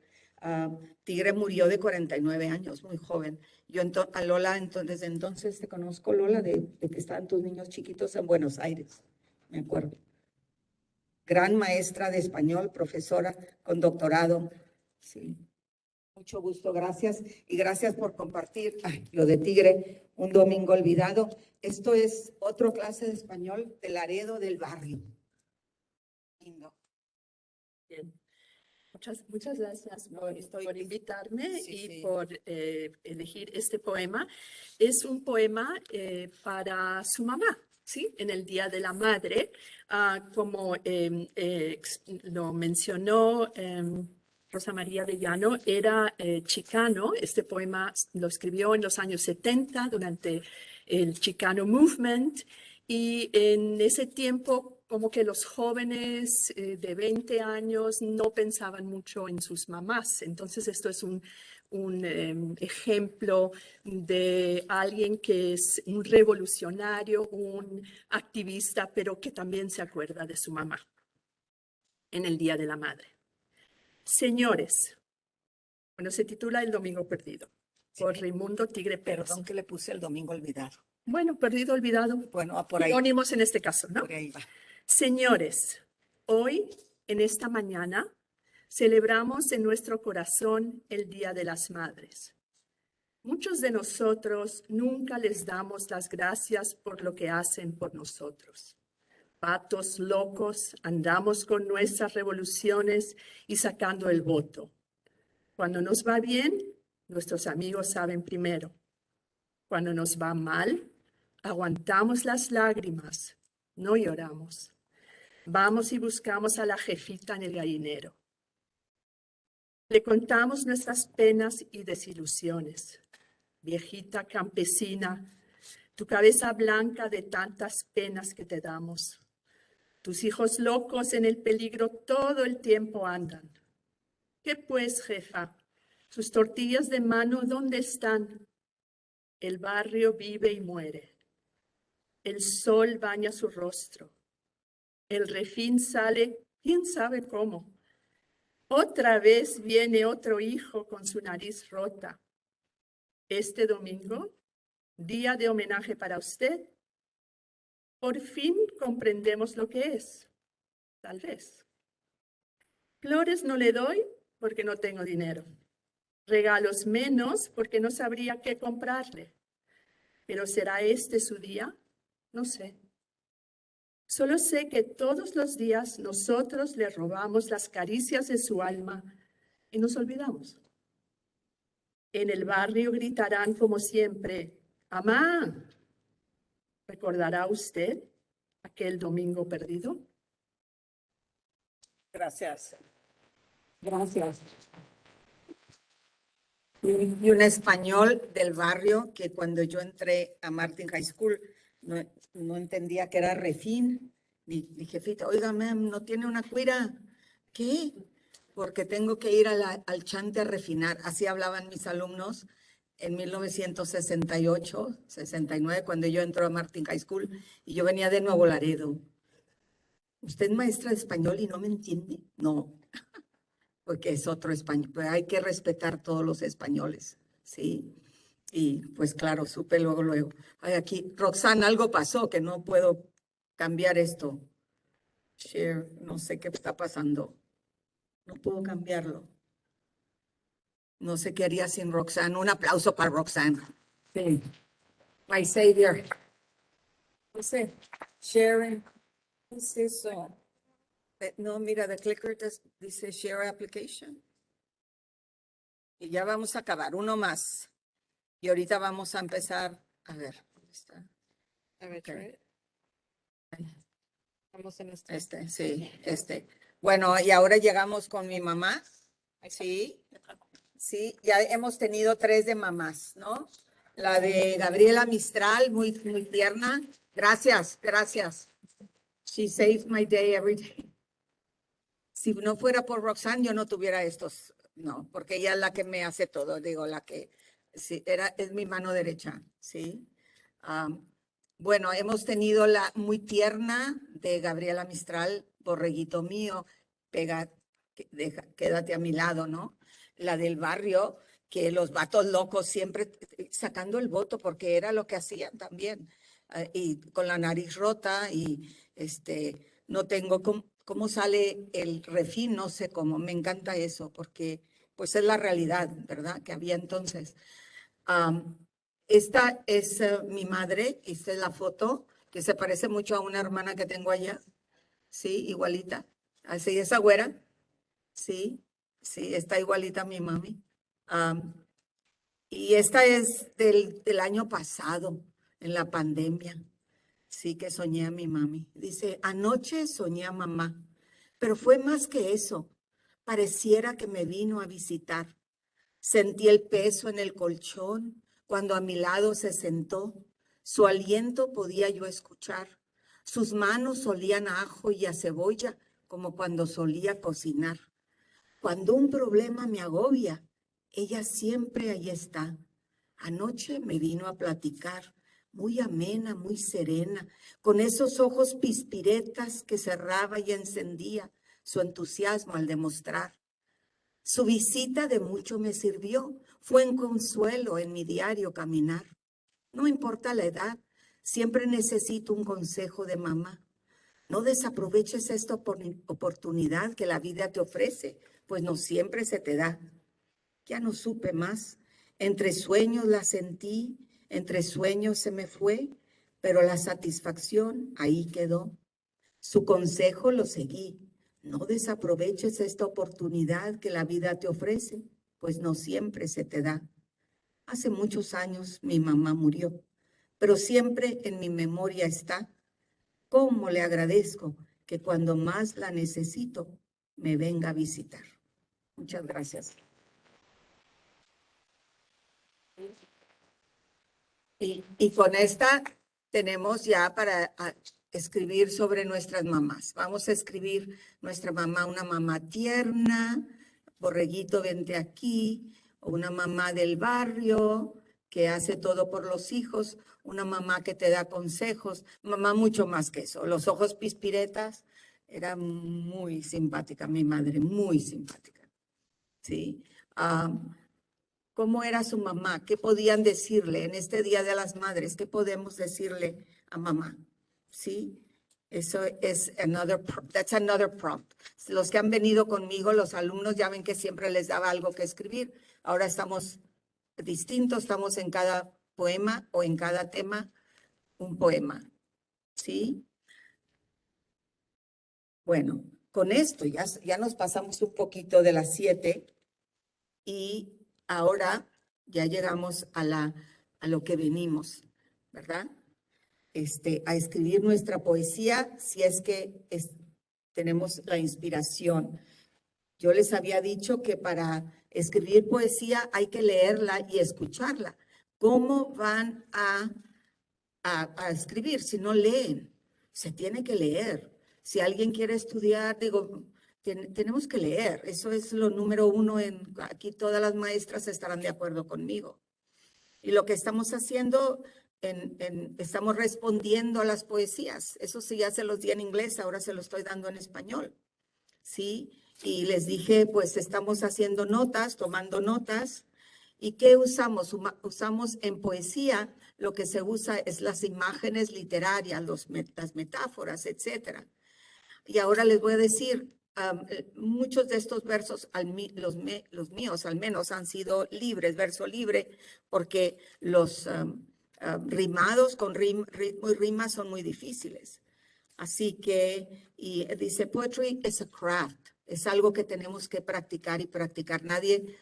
Tigre murió de 49 años, muy joven. Yo a Lola, desde entonces te conozco, Lola, de que estaban tus niños chiquitos en Buenos Aires, me acuerdo. Gran maestra de español, profesora con doctorado. Sí. Mucho gusto, gracias. Y gracias por compartir lo de Tigre, un domingo olvidado. Esto es otra clase de español de Laredo del barrio. Lindo. Bien. Muchas gracias por invitarme Sí, y sí. por elegir este poema. Es un poema para su mamá, ¿sí? En el Día de la Madre, como lo mencionó Rosa María de Llano, era chicano. Este poema lo escribió en los años 70 durante el Chicano Movement y en ese tiempo como que los jóvenes de 20 años no pensaban mucho en sus mamás. Entonces, esto es un ejemplo de alguien que es un revolucionario, un activista, pero que también se acuerda de su mamá en el Día de la Madre. Señores, bueno, se titula El Domingo Perdido, por Raimundo Tigre Pérez. Perdón que le puse el domingo olvidado. Bueno, perdido, olvidado. Bueno, por ahí. Sinónimos en este caso, ¿no? Por ahí va. Señores, hoy, en esta mañana, celebramos en nuestro corazón el Día de las Madres. Muchos de nosotros nunca les damos las gracias por lo que hacen por nosotros. Patos locos, andamos con nuestras revoluciones y sacando el voto. Cuando nos va bien, nuestros amigos saben primero. Cuando nos va mal, aguantamos las lágrimas, no lloramos. Vamos y buscamos a la jefita en el gallinero. Le contamos nuestras penas y desilusiones. Viejita campesina, tu cabeza blanca de tantas penas que te damos. Tus hijos locos en el peligro todo el tiempo andan. ¿Qué pues, jefa? ¿Sus tortillas de mano dónde están? El barrio vive y muere. El sol baña su rostro. El refín sale, quién sabe cómo. Otra vez viene otro hijo con su nariz rota. Este domingo, día de homenaje para usted, por fin comprendemos lo que es, tal vez. Flores no le doy porque no tengo dinero. Regalos menos porque no sabría qué comprarle. ¿Pero será este su día? No sé. Solo sé que todos los días nosotros le robamos las caricias de su alma y nos olvidamos. En el barrio gritarán como siempre, ¡Amá! ¿Recordará usted aquel domingo perdido? Gracias. Gracias. Y un español del barrio que cuando yo entré a Martin High School no entendía que era refín. Mi jefita, oiga, ma'am, ¿no tiene una cuira? ¿Qué? Porque tengo que ir al chante a refinar. Así hablaban mis alumnos en 1968, 69, cuando yo entré a Martin High School y yo venía de Nuevo Laredo. ¿Usted es maestra de español y no me entiende? No, porque es otro español, pero hay que respetar todos los españoles, ¿sí? Y pues claro, supe luego. Ay, aquí, Roxana, algo pasó que no puedo cambiar esto. Share, no sé qué está pasando. No puedo cambiarlo. No sé qué haría sin Roxana. Un aplauso para Roxana. Sí. My savior. No sé, sharing. ¿Qué es eso? No, mira, the clicker dice share application. Y ya vamos a acabar, uno más. Y ahorita vamos a empezar, a ver, ¿dónde está? A ver, try it. Estamos en Sí. Bueno, y ahora llegamos con mi mamá. Sí, ya hemos tenido 3 de mamás, ¿no? La de Gabriela Mistral, muy tierna. Gracias. She saves my day every day. Si no fuera por Roxanne, yo no tuviera estos, no, porque ella es la que me hace todo, digo, la que, sí, es mi mano derecha, ¿sí? Bueno, hemos tenido la muy tierna de Gabriela Mistral, borreguito mío, quédate a mi lado, ¿no? La del barrio, que los vatos locos siempre sacando el voto, porque era lo que hacían también, y con la nariz rota, y no tengo cómo sale el refín, no sé cómo, me encanta eso, porque pues es la realidad, ¿verdad? Que había entonces. Esta es mi madre, esta es la foto, que se parece mucho a una hermana que tengo allá, sí, igualita, así, esa güera, sí, está igualita a mi mami. Y esta es del año pasado, en la pandemia. Sí que soñé a mi mami. Dice, anoche soñé a mamá, pero fue más que eso. Pareciera que me vino a visitar. Sentí el peso en el colchón cuando a mi lado se sentó. Su aliento podía yo escuchar. Sus manos olían a ajo y a cebolla, como cuando solía cocinar. Cuando un problema me agobia, ella siempre ahí está. Anoche me vino a platicar, muy amena, muy serena, con esos ojos pispiretas que cerraba y encendía su entusiasmo al demostrar. Su visita de mucho me sirvió, fue un consuelo en mi diario caminar. No importa la edad, siempre necesito un consejo de mamá. No desaproveches esta oportunidad que la vida te ofrece, pues no siempre se te da. Ya no supe más. Entre sueños la sentí, entre sueños se me fue, pero la satisfacción ahí quedó. Su consejo lo seguí. No desaproveches esta oportunidad que la vida te ofrece, pues no siempre se te da. Hace muchos años mi mamá murió, pero siempre en mi memoria está. ¿Cómo le agradezco que cuando más la necesito me venga a visitar? Muchas gracias. Y con esta tenemos ya para escribir sobre nuestras mamás. Vamos a escribir nuestra mamá, una mamá tierna, borreguito, vente aquí, o una mamá del barrio que hace todo por los hijos, una mamá que te da consejos, mamá mucho más que eso. Los ojos pispiretas, era muy simpática mi madre, muy simpática, ¿sí? ¿Cómo era su mamá? ¿Qué podían decirle en este Día de las Madres? ¿Qué podemos decirle a mamá? ¿Sí? Eso es that's another prompt. Los que han venido conmigo, los alumnos, ya ven que siempre les daba algo que escribir. Ahora estamos distintos, estamos en cada poema o en cada tema un poema. ¿Sí? Bueno, con esto ya nos pasamos un poquito de las 7 y ahora ya llegamos a lo que venimos, ¿verdad? A escribir nuestra poesía si es que tenemos la inspiración. Yo les había dicho que para escribir poesía hay que leerla y escucharla. ¿Cómo van a escribir si no leen? Se tiene que leer. Si alguien quiere estudiar, digo, tenemos que leer. Eso es lo número uno. Aquí todas las maestras estarán de acuerdo conmigo. Y lo que estamos haciendo, estamos respondiendo a las poesías. Eso sí, ya se los di en inglés, ahora se lo estoy dando en español. ¿Sí? Y les dije, pues estamos haciendo notas, tomando notas. ¿Y qué usamos? Usamos en poesía, lo que se usa es las imágenes literarias, las metáforas, etcétera. Y ahora les voy a decir, muchos de estos versos, los míos al menos, han sido libres, verso libre, porque los rimados con ritmo y rima son muy difíciles. Así que, y dice, poetry is a craft, es algo que tenemos que practicar y practicar. Nadie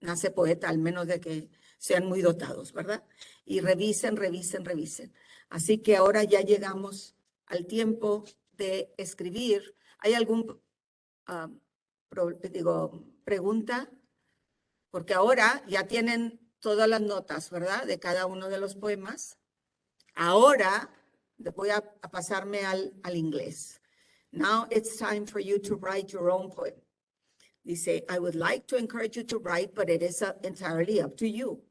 nace poeta, al menos de que sean muy dotados, ¿verdad? Y revisen, revisen, revisen. Así que ahora ya llegamos al tiempo de escribir. ¿Hay algún, pregunta? Porque ahora ya tienen todas las notas, ¿verdad? De cada uno de los poemas. Ahora voy a pasarme al inglés. Now it's time for you to write your own poem. Dice, I would like to encourage you to write, but it is entirely up to you.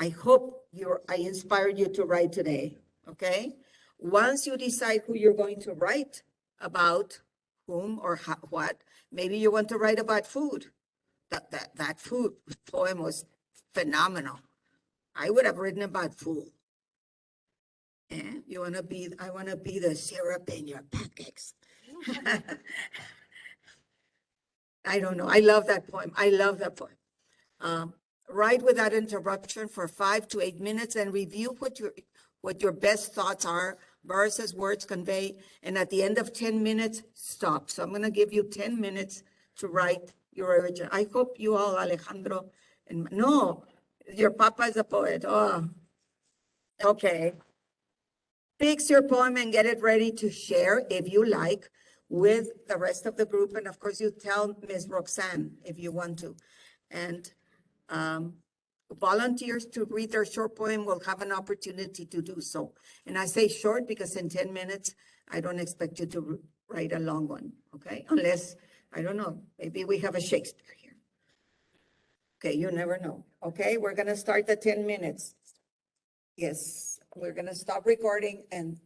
I hope I inspired you to write today, okay? Once you decide who you're going to write about, whom or what, maybe you want to write about food. That food poem was phenomenal. I would have written about food. And I want to be the syrup in your pancakes. I don't know. I love that poem. I love that poem. Write without interruption for 5 to 8 minutes and review what your best thoughts are, verses, words convey. And at the end of 10 minutes, stop. So I'm going to give you 10 minutes to write your original. I hope you all, Alejandro, no, your papa is a poet. Oh, okay. Fix your poem and get it ready to share, if you like, with the rest of the group. And of course, you tell Ms. Roxanne if you want to. And volunteers to read their short poem will have an opportunity to do so. And I say short because in 10 minutes, I don't expect you to write a long one, okay? Unless, I don't know, maybe we have a Shakespeare here. Okay, you never know. Okay, we're gonna start the 10 minutes. Yes, we're gonna stop recording and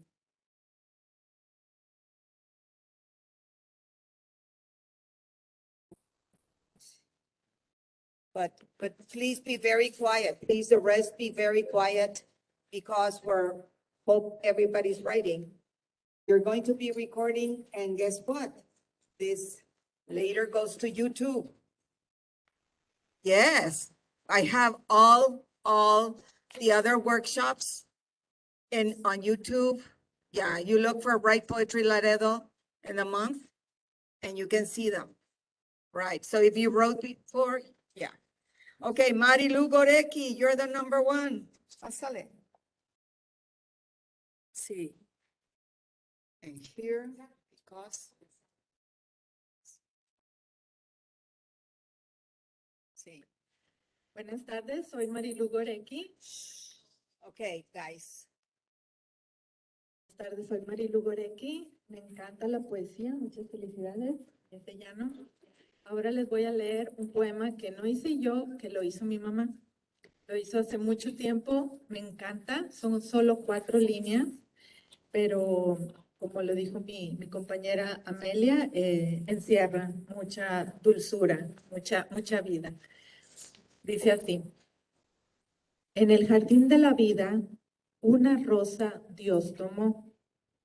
but please be very quiet. Please, the rest be very quiet because hope everybody's writing. You're going to be recording and guess what? This later goes to YouTube. Yes, I have all the other workshops on YouTube. Yeah, you look for Write Poetry Laredo in a month and you can see them. Right, so if you wrote before, yeah. Okay, Marilu Gorecki, you're the number one. Pásale. Sí. And here, because. Sí. Buenas tardes, soy Marilu Gorecki. Okay, guys. Buenas tardes, soy Marilu Gorecki. Me encanta la poesía, muchas felicidades. Desde llano. Ahora les voy a leer un poema que no hice yo, que lo hizo mi mamá. Lo hizo hace mucho tiempo, me encanta, son solo 4 líneas, pero como lo dijo mi compañera Amelia, encierra mucha dulzura, mucha vida. Dice así: en el jardín de la vida, una rosa Dios tomó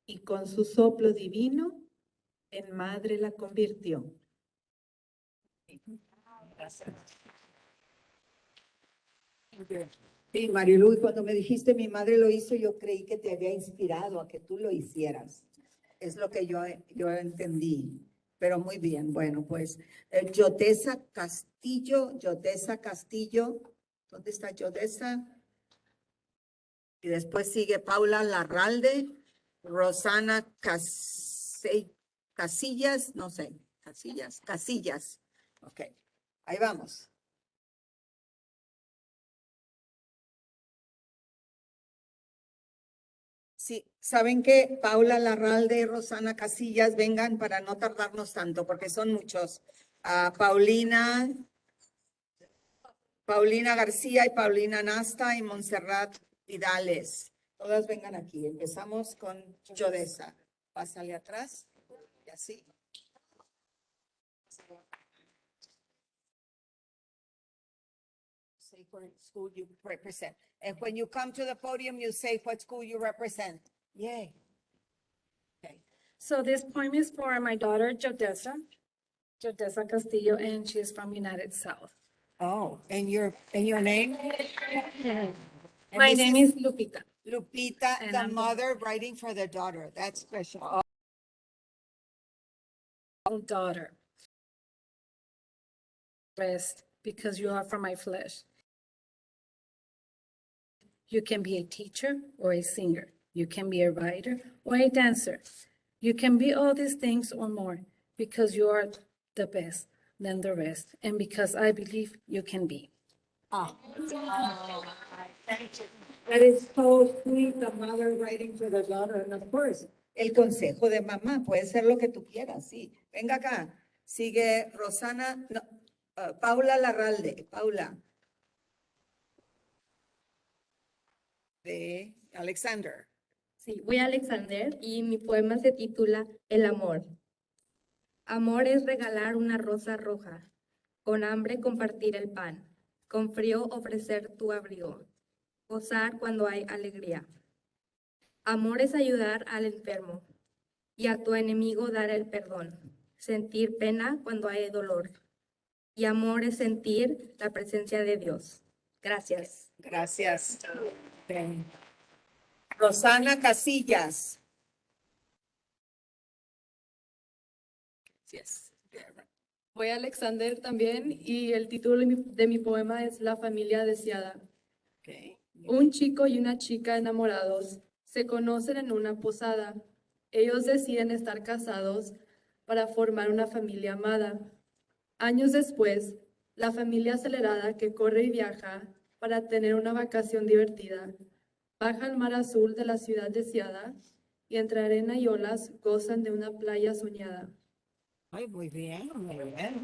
y con su soplo divino en madre la convirtió. Gracias. Sí, Marilu, y cuando me dijiste mi madre lo hizo, yo creí que te había inspirado a que tú lo hicieras. Es lo que yo entendí. Pero muy bien, bueno, pues Yodesa Castillo, ¿dónde está Yodesa? Y después sigue Paula Larralde, Rosana Casillas, no sé, Casillas. Ok, ahí vamos. Sí, ¿saben qué? Paula Larralde y Rosana Casillas, vengan para no tardarnos tanto, porque son muchos. Paulina García y Paulina Nasta y Montserrat Vidales. Todas vengan aquí. Empezamos con Yodesa. Pásale atrás y así. Say what school you represent. And when you come to the podium, you say what school you represent. Yay. Okay. So this poem is for my daughter, Yodesa Castillo, and she's from United South. Oh, and your name? My name is Lupita. Lupita, And the I'm the- mother writing for the daughter. That's special. Daughter. Rest, because you are from my flesh. You can be a teacher or a singer. You can be a writer or a dancer. You can be all these things or more because you are the best than the rest and because I believe you can be. Thank you. That is so sweet, the mother writing for the daughter, and of course, el consejo de mamá, puede ser lo que tú quieras, sí. Venga acá, sigue Rosana, no, Paula Larralde, Paula. De Alexander. Sí, voy a Alexander y mi poema se titula El amor. Amor es regalar una rosa roja, con hambre compartir el pan, con frío ofrecer tu abrigo, gozar cuando hay alegría. Amor es ayudar al enfermo y a tu enemigo dar el perdón, sentir pena cuando hay dolor. Y amor es sentir la presencia de Dios. Gracias. Gracias. Rosana Casillas. Yes. Voy a Alexander también y el título de mi poema es La familia deseada. Okay. Un chico y una chica enamorados se conocen en una posada. Ellos deciden estar casados para formar una familia amada. Años después, la familia acelerada que corre y viaja para tener una vacación divertida. Baja al mar azul de la ciudad deseada y entre arena y olas gozan de una playa soñada. Ay, muy bien, muy bien.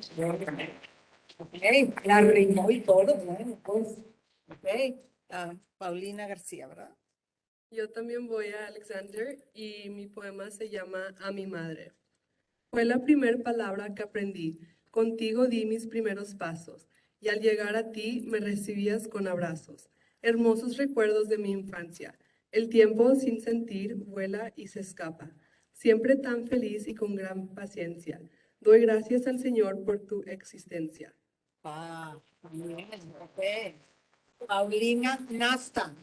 Ok, la rimó y todo, bueno, pues. Ok, Paulina García, ¿verdad? Yo también voy a Alexander y mi poema se llama A mi madre. Fue la primer palabra que aprendí. Contigo di mis primeros pasos y al llegar a ti me recibías con abrazos. Hermosos recuerdos de mi infancia. El tiempo sin sentir vuela y se escapa. Siempre tan feliz y con gran paciencia. Doy gracias al Señor por tu existencia. Bien, ok. Paulina Nasta.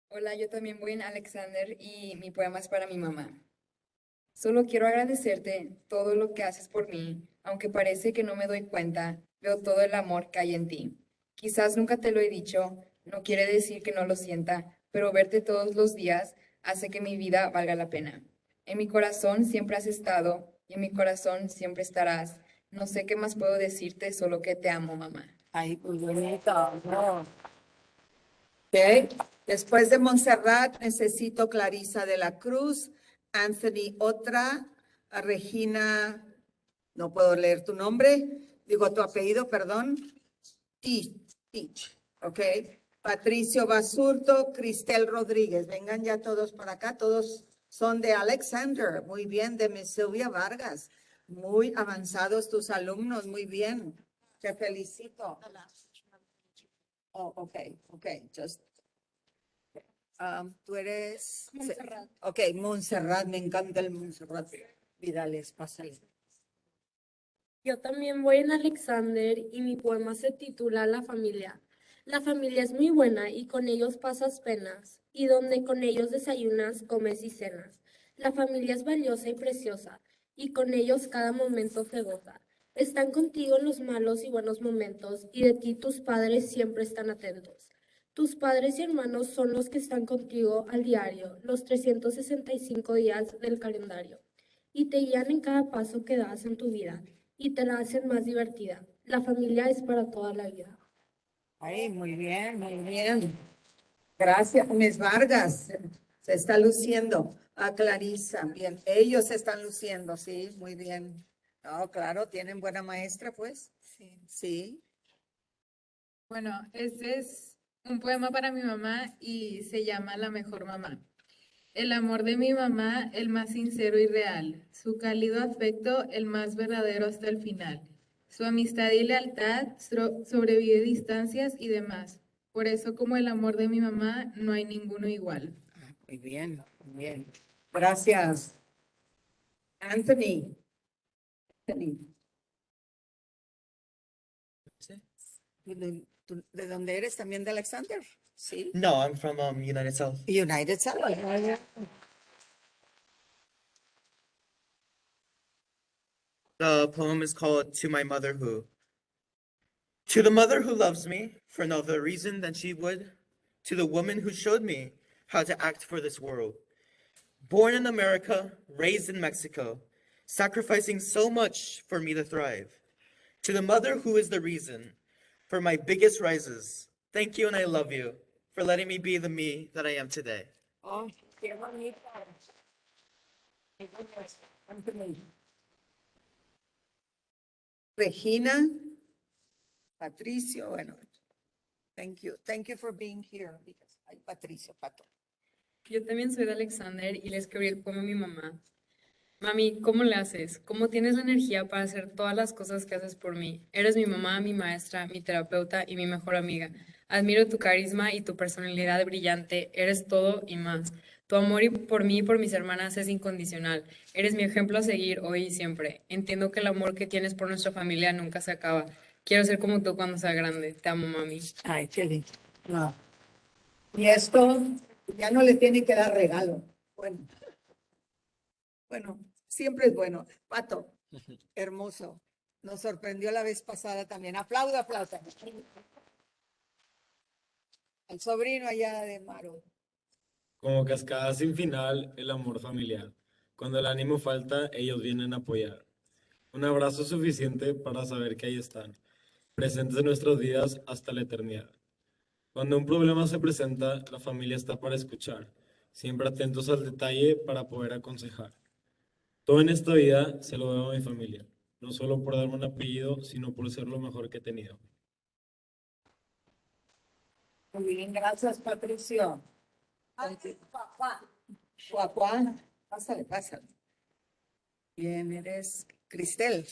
Hola, yo también voy en Alexander y mi poema es para mi mamá. Solo quiero agradecerte todo lo que haces por mí, aunque parece que no me doy cuenta, veo todo el amor que hay en ti. Quizás nunca te lo he dicho, no quiere decir que no lo sienta, pero verte todos los días hace que mi vida valga la pena. En mi corazón siempre has estado y en mi corazón siempre estarás. No sé qué más puedo decirte, solo que te amo, mamá. Ay, muy bonito. No. Ok, después de Montserrat necesito Clarisa de la Cruz, Anthony otra, a Regina, no puedo leer tu nombre, digo tu apellido, perdón, Teach, ok. Patricio Basurto, Cristel Rodríguez, vengan ya todos para acá, todos son de Alexander, muy bien, de Miss Silvia Vargas, muy avanzados tus alumnos, muy bien, te felicito. Oh, ok, just. Tú eres. Montserrat. Ok, Montserrat, me encanta el Montserrat. Vidales, pásale. Yo también voy en Alexander y mi poema se titula La familia. La familia es muy buena y con ellos pasas penas, y donde con ellos desayunas, comes y cenas. La familia es valiosa y preciosa, y con ellos cada momento se goza. Están contigo en los malos y buenos momentos, y de ti tus padres siempre están atentos. Tus padres y hermanos son los que están contigo al diario, los 365 días del calendario, y te guían en cada paso que das en tu vida y te la hacen más divertida. La familia es para toda la vida. Ay, muy bien, muy bien. Gracias, Miss Vargas. Se está luciendo. A Clarisa, bien. Ellos se están luciendo, sí, muy bien. No, claro, tienen buena maestra, pues. Sí. Sí. Bueno, este es un poema para mi mamá y se llama La mejor mamá. El amor de mi mamá, el más sincero y real. Su cálido afecto, el más verdadero hasta el final. Su amistad y lealtad sobrevive distancias y demás. Por eso, como el amor de mi mamá, no hay ninguno igual. Muy bien, muy bien. Gracias. Anthony. Anthony. ¿De dónde eres? ¿También de Alexander? Sí. No, I'm from United South. United South. The poem is called To My Mother Who. To the mother who loves me for no other reason than she would, to the woman who showed me how to act for this world. Born in America, raised in Mexico, sacrificing so much for me to thrive. To the mother who is the reason for my biggest rises, thank you and I love you for letting me be the me that I am today. Oh, qué bonito. Anthony. Regina, Patricio, bueno, thank you for being here. Ay, Patricio, Pato. Yo también soy de Alexander y le escribí el poema a mi mamá. Mami, ¿cómo le haces? ¿Cómo tienes la energía para hacer todas las cosas que haces por mí? Eres mi mamá, mi maestra, mi terapeuta y mi mejor amiga. Admiro tu carisma y tu personalidad brillante. Eres todo y más. Tu amor por mí y por mis hermanas es incondicional. Eres mi ejemplo a seguir hoy y siempre. Entiendo que el amor que tienes por nuestra familia nunca se acaba. Quiero ser como tú cuando sea grande. Te amo, mami. Ay, qué lindo. No. Y esto ya no le tiene que dar regalo. Bueno, siempre es bueno. Pato, hermoso. Nos sorprendió la vez pasada también. Aplauda, aplauda. El sobrino allá de Maro. Como cascada sin final, el amor familiar. Cuando el ánimo falta, ellos vienen a apoyar. Un abrazo suficiente para saber que ahí están. presentes en nuestros días hasta la eternidad. Cuando un problema se presenta, la familia está para escuchar, siempre atentos al detalle para poder aconsejar. Todo en esta vida se lo debo a mi familia, no solo por darme un apellido, sino por ser lo mejor que he tenido. Muy bien, gracias, Patricio. Juan, pásale, pásale. Bien, eres Cristel.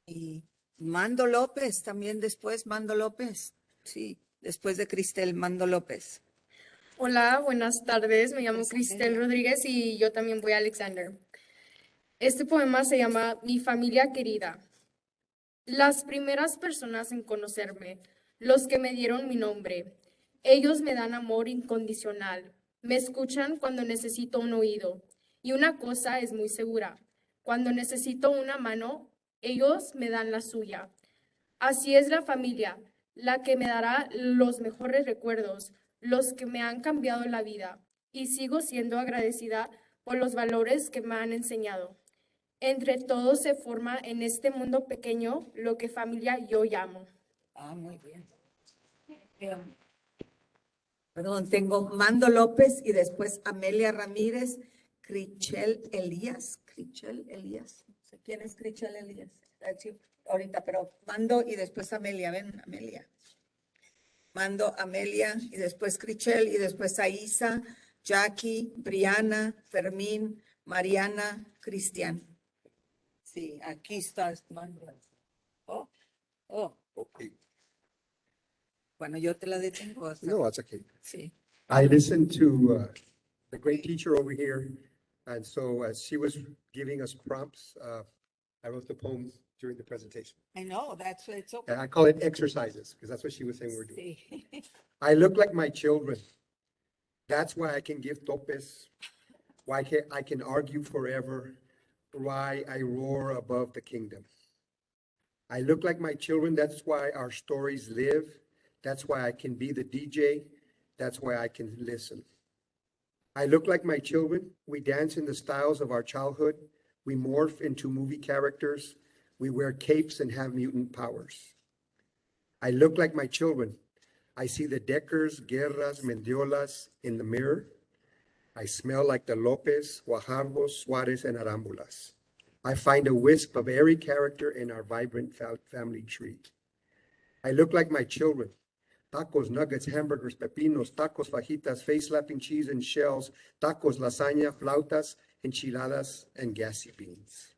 Y Mando López, también después Mando López. Sí, después de Cristel, Mando López. Hola, buenas tardes. Me llamo Cristel Rodríguez y yo también voy a Alexander. Este poema se llama Mi familia querida. Las primeras personas en conocerme, los que me dieron mi nombre, ellos me dan amor incondicional, me escuchan cuando necesito un oído. Y una cosa es muy segura, cuando necesito una mano, ellos me dan la suya. Así es la familia, la que me dará los mejores recuerdos, los que me han cambiado la vida, y sigo siendo agradecida por los valores que me han enseñado. Entre todos se forma en este mundo pequeño lo que familia yo llamo. Ah, muy bien. Perdón, tengo Mando López y después Amelia Ramírez, Crichel Elías. Crichel Elías. No sé quién es Crichel Elías. Ahorita, pero Mando y después Amelia. Ven, Amelia. Mando, Amelia y después Crichel y después Aisa, Jackie, Briana, Fermín, Mariana, Cristian. Sí, aquí estás, Mando. Okay. Bueno, yo te la detengo. No, that's okay. Sí. I listened to the great teacher over here, and so as she was giving us prompts, I wrote the poem during the presentation. I know, that's what it's okay. And I call it exercises, because that's what she was saying we're doing. Sí. I look like my children. That's why I can give topes, why I can argue forever, why I roar above the kingdom. I look like my children. That's why our stories live. That's why I can be the DJ. That's why I can listen. I look like my children. We dance in the styles of our childhood. We morph into movie characters. We wear capes and have mutant powers. I look like my children. I see the Deckers, Guerras, Mendiolas in the mirror. I smell like the Lopez, Guajarbos, Suarez, and Arambulas. I find a wisp of every character in our vibrant family tree. I look like my children. Tacos, nuggets, hamburgers, pepinos, tacos, fajitas, face-slapping cheese and shells, tacos, lasagna, flautas, enchiladas, and gassy beans.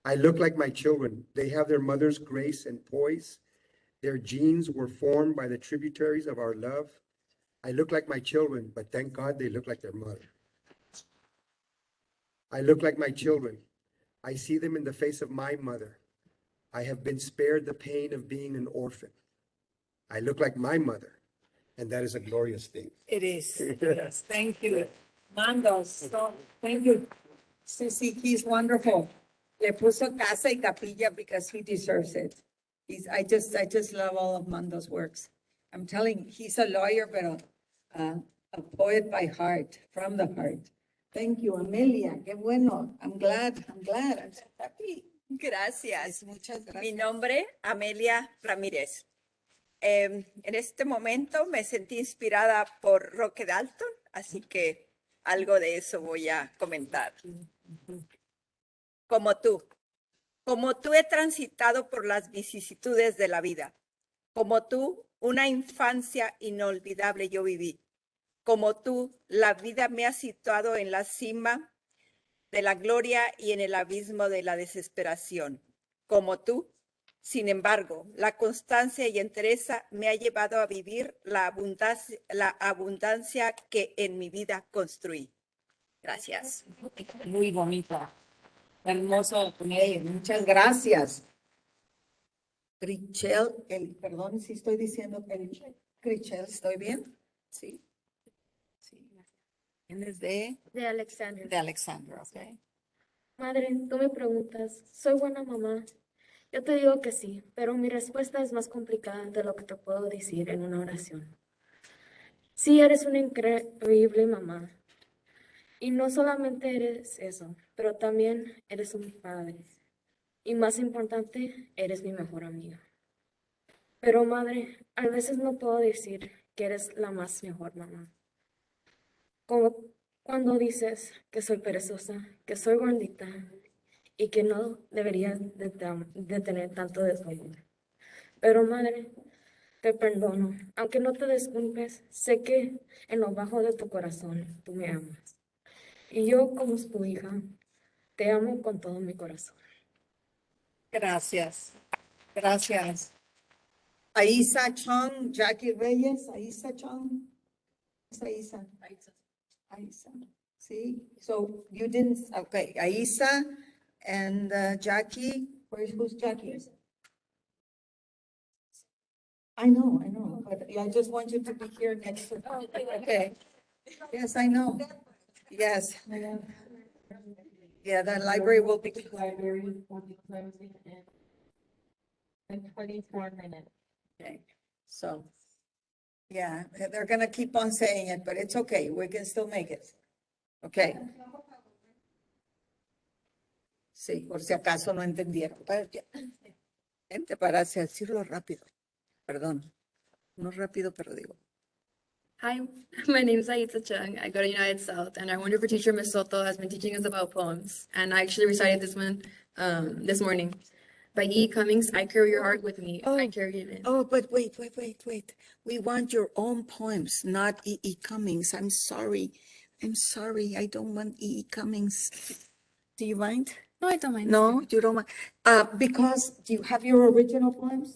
I look like my children. They have their mother's grace and poise. Their genes were formed by the tributaries of our love. I look like my children, but thank God they look like their mother. I look like my children. I see them in the face of my mother. I have been spared the pain of being an orphan. I look like my mother, and that is a glorious thing. It is. Yes. Thank you. Mando, so, thank you. Sí, he's wonderful. Le puso casa y capilla because he deserves it. I just love all of Mando's works. I'm telling, he's a lawyer, but a poet by heart, from the heart. Thank you, Amelia. Qué bueno. I'm glad. I'm so happy. Gracias. Muchas gracias. Mi nombre, Amelia Ramírez. En este momento me sentí inspirada por Roque Dalton, así que algo de eso voy a comentar. Como tú he transitado por las vicisitudes de la vida. Como tú, una infancia inolvidable yo viví. Como tú, la vida me ha situado en la cima de la gloria y en el abismo de la desesperación. Como tú, sin embargo, la constancia y entereza me ha llevado a vivir la abundancia que en mi vida construí. Gracias. Muy bonita. Hermoso. Muchas gracias. Crichel, perdón si estoy diciendo Crichel, ¿estoy bien? Sí. ¿Quién es de? De Alexander. De Alexander, ok. Madre, tú me preguntas, ¿soy buena mamá? Yo te digo que sí, pero mi respuesta es más complicada de lo que te puedo decir en una oración. Sí, eres una increíble mamá. Y no solamente eres eso, pero también eres un padre. Y más importante, eres mi mejor amiga. Pero madre, a veces no puedo decir que eres la más mejor mamá. Como cuando dices que soy perezosa, que soy gordita y que no debería de tener tanto desamor. Pero madre, te perdono. Aunque no te disculpes, sé que en lo bajo de tu corazón tú me amas. Y yo, como tu hija, te amo con todo mi corazón. Gracias, gracias. Aisa Chong, Jackie Reyes, Aisa Chong. Who's Aisa? Aisa. See, so you didn't, okay, Aisa and Jackie, who's Jackie? I know, but I just want you to be here next to, okay. Yes, I know. Yes. Yeah, the library will be. Library will be closing in 24 minutes. Okay, so, yeah, they're gonna keep on saying it, but it's okay, we can still make it. Okay. Sí, por si acaso no entendieron. Gente, para decirlo rápido, perdón, no rápido, pero digo. Hi, my name is Aitza Chung. I go to United South, and our wonderful teacher, Miss Soto, has been teaching us about poems. And I actually recited this one this morning. By E. Cummings, I carry your heart with me. I carry it in. Oh, but wait. We want your own poems, not E. Cummings. I'm sorry. I don't want E. Cummings. Do you mind? No, I don't mind. No, you don't mind. Because do you have your original poems?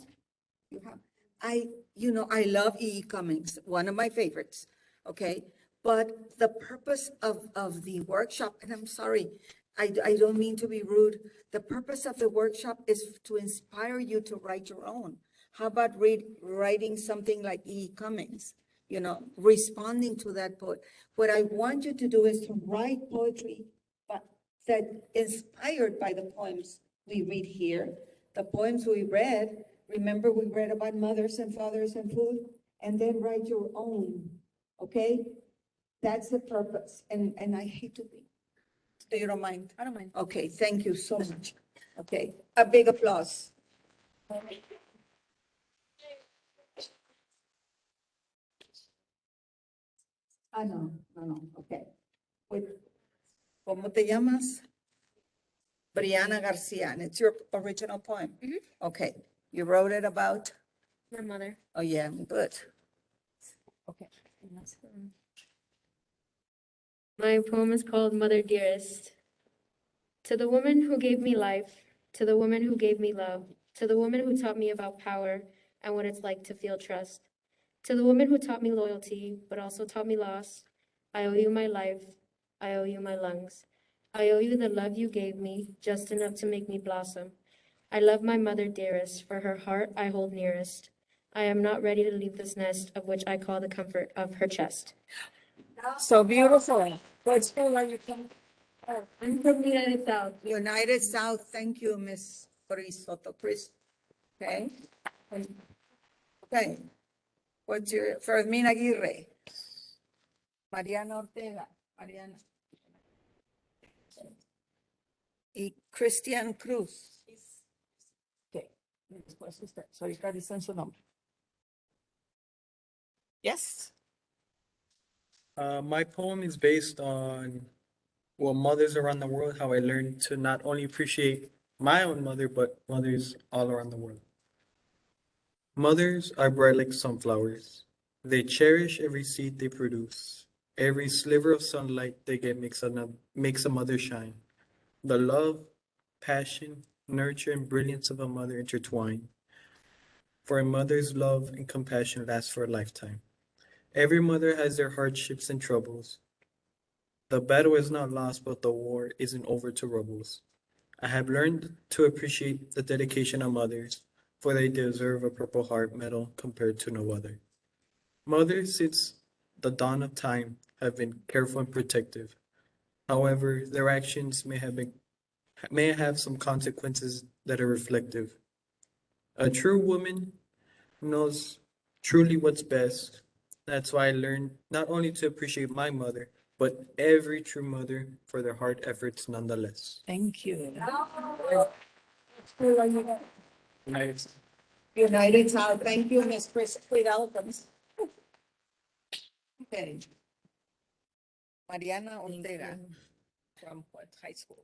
You have. I love E. Cummings, one of my favorites. Okay, but the purpose of the workshop, and I'm sorry, I don't mean to be rude. The purpose of the workshop is to inspire you to write your own. How about writing something like E. Cummings? Responding to that poet. What I want you to do is to write poetry, but that inspired by the poems we read here, the poems we read. Remember, we read about mothers and fathers and food, and then write your own. Okay, that's the purpose. And I hate to be. Do you don't mind? I don't mind. Okay, thank you so much. Okay, a big applause. No, okay. ¿Cómo te llamas? Brianna Garcia, and it's your original poem? Okay, you wrote it about? My mother. Oh, yeah, good. Okay. My poem is called Mother Dearest. To the woman who gave me life, to the woman who gave me love, to the woman who taught me about power and what it's like to feel trust, to the woman who taught me loyalty, but also taught me loss, I owe you my life, I owe you my lungs. I owe you the love you gave me, just enough to make me blossom. I love my mother dearest, for her heart I hold nearest. I am not ready to leave this nest, of which I call the comfort of her chest. So beautiful. What school are you from? I'm from the United South. United South, thank you, Miss Soto Chris. Okay. Okay. What's your, Fermín Aguirre? Mariana Ortega, Mariana. Y Cristian Cruz. Okay. Después usted, ahorita dicen su nombre. Yes. My poem is based on, well, mothers around the world, how I learned to not only appreciate my own mother, but mothers all around the world. Mothers are bright like sunflowers. They cherish every seed they produce. Every sliver of sunlight they get makes a mother shine. The love, passion, nurture, and brilliance of a mother intertwine. For a mother's love and compassion last for a lifetime. Every mother has their hardships and troubles. The battle is not lost, but the war isn't over to rebels. I have learned to appreciate the dedication of mothers, for they deserve a Purple Heart medal compared to no other. Mothers, since the dawn of time, have been careful and protective. However, their actions may have some consequences that are reflective. A true woman knows truly what's best. That's why I learned not only to appreciate my mother, but every true mother for their hard efforts nonetheless. Thank you. Nice. United South, thank you, Ms. Chris, cuidado con eso. Okay. Mariana Ortega from what high school?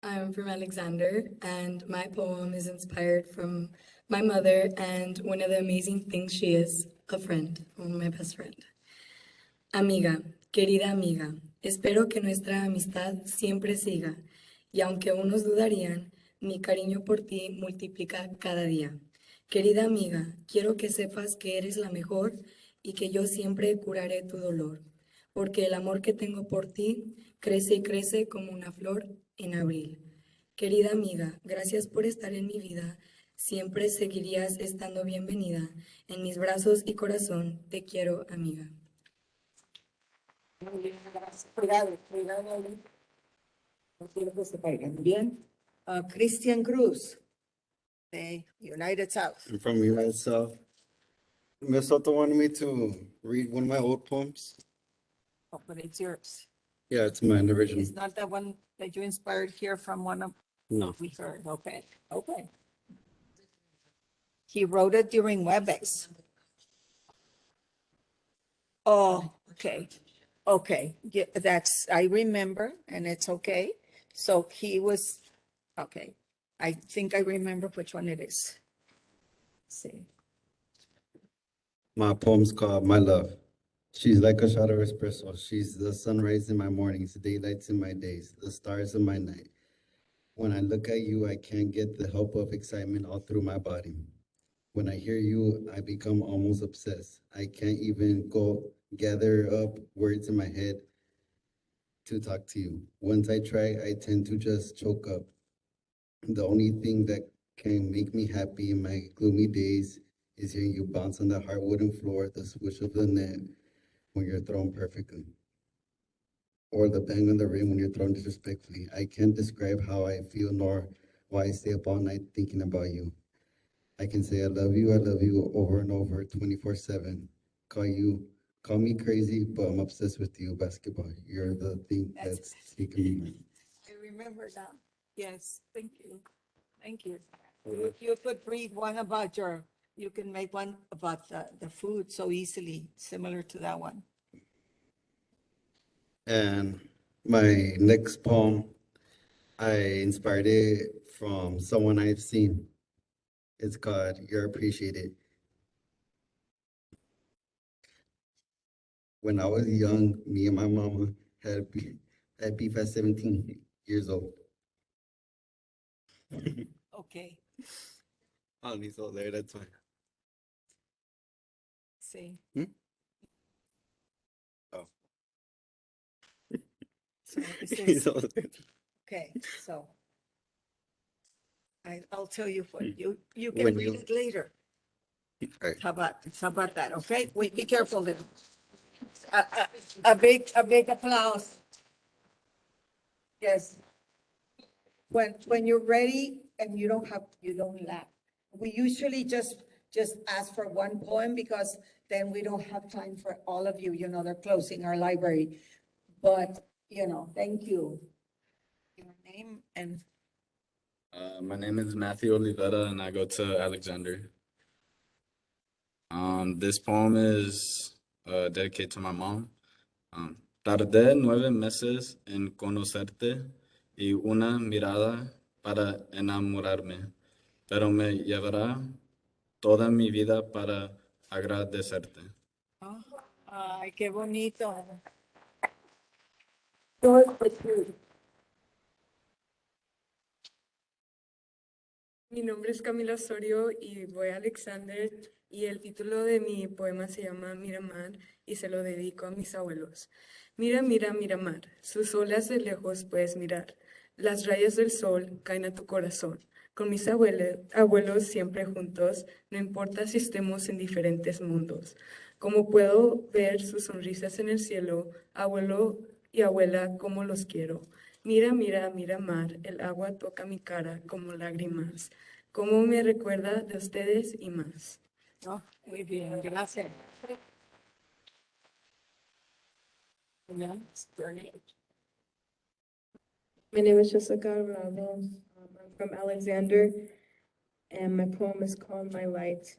I'm from Alexander, and my poem is inspired from my mother and one of the amazing things she is, a friend, my best friend. Amiga, querida amiga, espero que nuestra amistad siempre siga, y aunque unos dudarían, mi cariño por ti multiplica cada día. Querida amiga, quiero que sepas que eres la mejor y que yo siempre curaré tu dolor, porque el amor que tengo por ti crece y crece como una flor en abril. Querida amiga, gracias por estar en mi vida. Siempre seguirías estando bienvenida. En mis brazos y corazón te quiero, amiga. Muy bien, gracias. Cuidado, cuidado. No quiero que se caigan. Bien. Christian Cruz, de United South. I'm from United South. Miss Soto wanted me to read one of my old poems. Oh, but it's yours. Yeah, it's mine original. It's not that one that you inspired here from one of No. we heard. Okay, okay. He wrote it during WebEx. Oh, okay. Okay, yeah, that's, I remember, and it's okay. So he was, okay. I think I remember which one it is. Let's see. My poem's called My Love. She's like a shot of espresso. She's the sunrise in my mornings, the daylights in my days, the stars in my night. When I look at you, I can't get the help of excitement all through my body. When I hear you, I become almost obsessed. I can't even go gather up words in my head to talk to you. Once I try, I tend to just choke up. The only thing that can make me happy in my gloomy days is hearing you bounce on the hardwooden floor, the swish of the net when you're thrown perfectly, or the bang on the rim when you're thrown disrespectfully. I can't describe how I feel nor why I stay up all night thinking about you. I can say I love you over and over 24/7. Call me crazy, but I'm obsessed with you, basketball. You're the thing that's taking me. I remember now. Yes, thank you. Thank you. You could read one about you can make one about the food so easily, similar to that one. And my next poem, I inspired it from someone I've seen. It's called You're Appreciated. When I was young, me and my mama had beef at 17 years old. Okay, Oh, he's all there, that's fine. see. Hmm? Oh. So this He's is, all there. okay, so I'll tell you what, you can When read you- it later. All right. How about that, okay? Wait, be careful then. A big applause. Yes. When you're ready and you don't laugh. We usually just ask for one poem because then we don't have time for all of you, they're closing our library. But, thank you. Your name and My name is Matthew Olivera and I go to Alexander. This poem is dedicated to my mom. Tardé 9 meses en conocerte y una mirada para enamorarme, pero me llevará toda mi vida para agradecerte. ay, qué bonito. Mi nombre es Camila Osorio y voy a Alexander y el título de mi poema se llama Miramar y se lo dedico a mis abuelos. Mira, mira, Miramar, sus olas de lejos puedes mirar. Las rayas del sol caen a tu corazón. Con mis abuelos siempre juntos, no importa si estemos en diferentes mundos. Como puedo ver sus sonrisas en el cielo, abuelo y abuela, cómo los quiero. Mira, mira, Miramar, el agua toca mi cara como lágrimas. Cómo me recuerda de ustedes y más. Oh, muy bien, gracias. My name is Jessica Ramos. I'm from Alexander. and my poem is called My Light.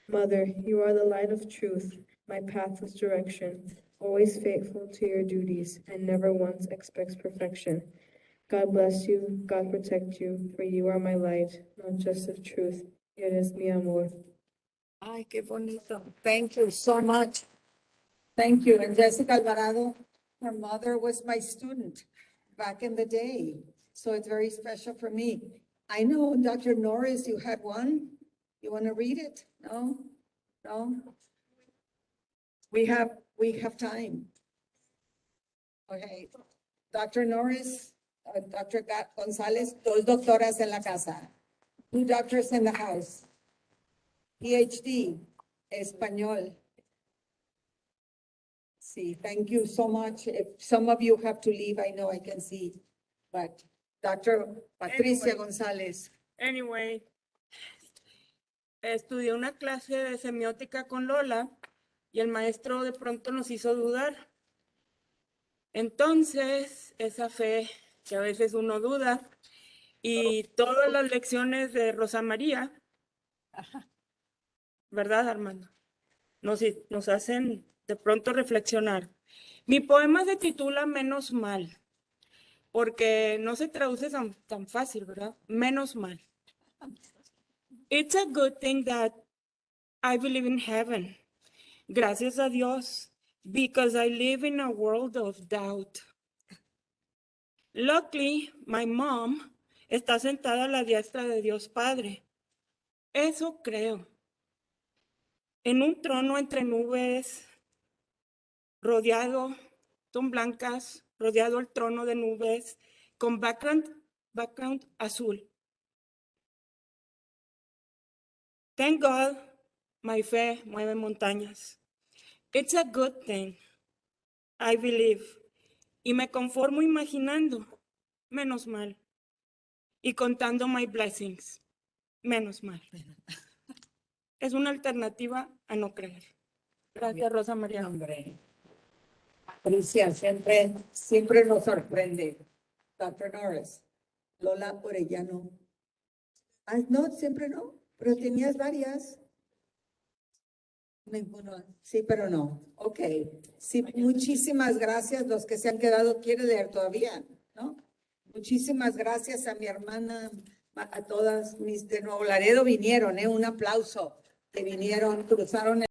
Mother, you are the light of truth, my pathless direction, always faithful to your duties and never once expects perfection. God bless you, God protect you, for you are my light, not just of truth, eres mi amor. Ay, qué bonito. Thank you so much. Thank you. And Jessica Alvarado, her mother was my student back in the day. So it's very special for me. I know, Dr. Norris, you had one. You want to read it? No? No? We have time. Okay. Dr. Norris, Dr. Gonzalez, dos doctoras en la casa. 2 doctors in the house. PhD, español. See, thank you so much. If some of you have to leave, I know I can see, but Dr. Patricia González. Anyway, estudié una clase de semiótica con Lola y el maestro de pronto nos hizo dudar. Entonces, esa fe que a veces uno duda y todas las lecciones de Rosa María, ¿verdad, Armando? Nos hacen de pronto reflexionar. Mi poema se titula Menos mal, porque no se traduce tan fácil, ¿verdad? Menos mal. It's a good thing that I believe in heaven. Gracias a Dios, because I live in a world of doubt. Luckily, my mom está sentada a la diestra de Dios Padre. Eso creo. En un trono entre nubes, rodeado, son blancas, rodeado el trono de nubes, con background azul. Thank God, my fe mueve montañas. It's a good thing, I believe. Y me conformo imaginando, menos mal. Y contando my blessings, menos mal. Es una alternativa a no creer. Gracias, Rosa María. Hombre. Patricia, siempre nos sorprende. Dr. Norris. Lola Orellano. Ah, no, siempre no, pero tenías varias. Ninguno. Sí, pero no. Ok. Sí, muchísimas gracias. Los que se han quedado, quiere leer todavía, ¿no? Muchísimas gracias a mi hermana, a todas mis de Nuevo Laredo vinieron, un aplauso, que vinieron, cruzaron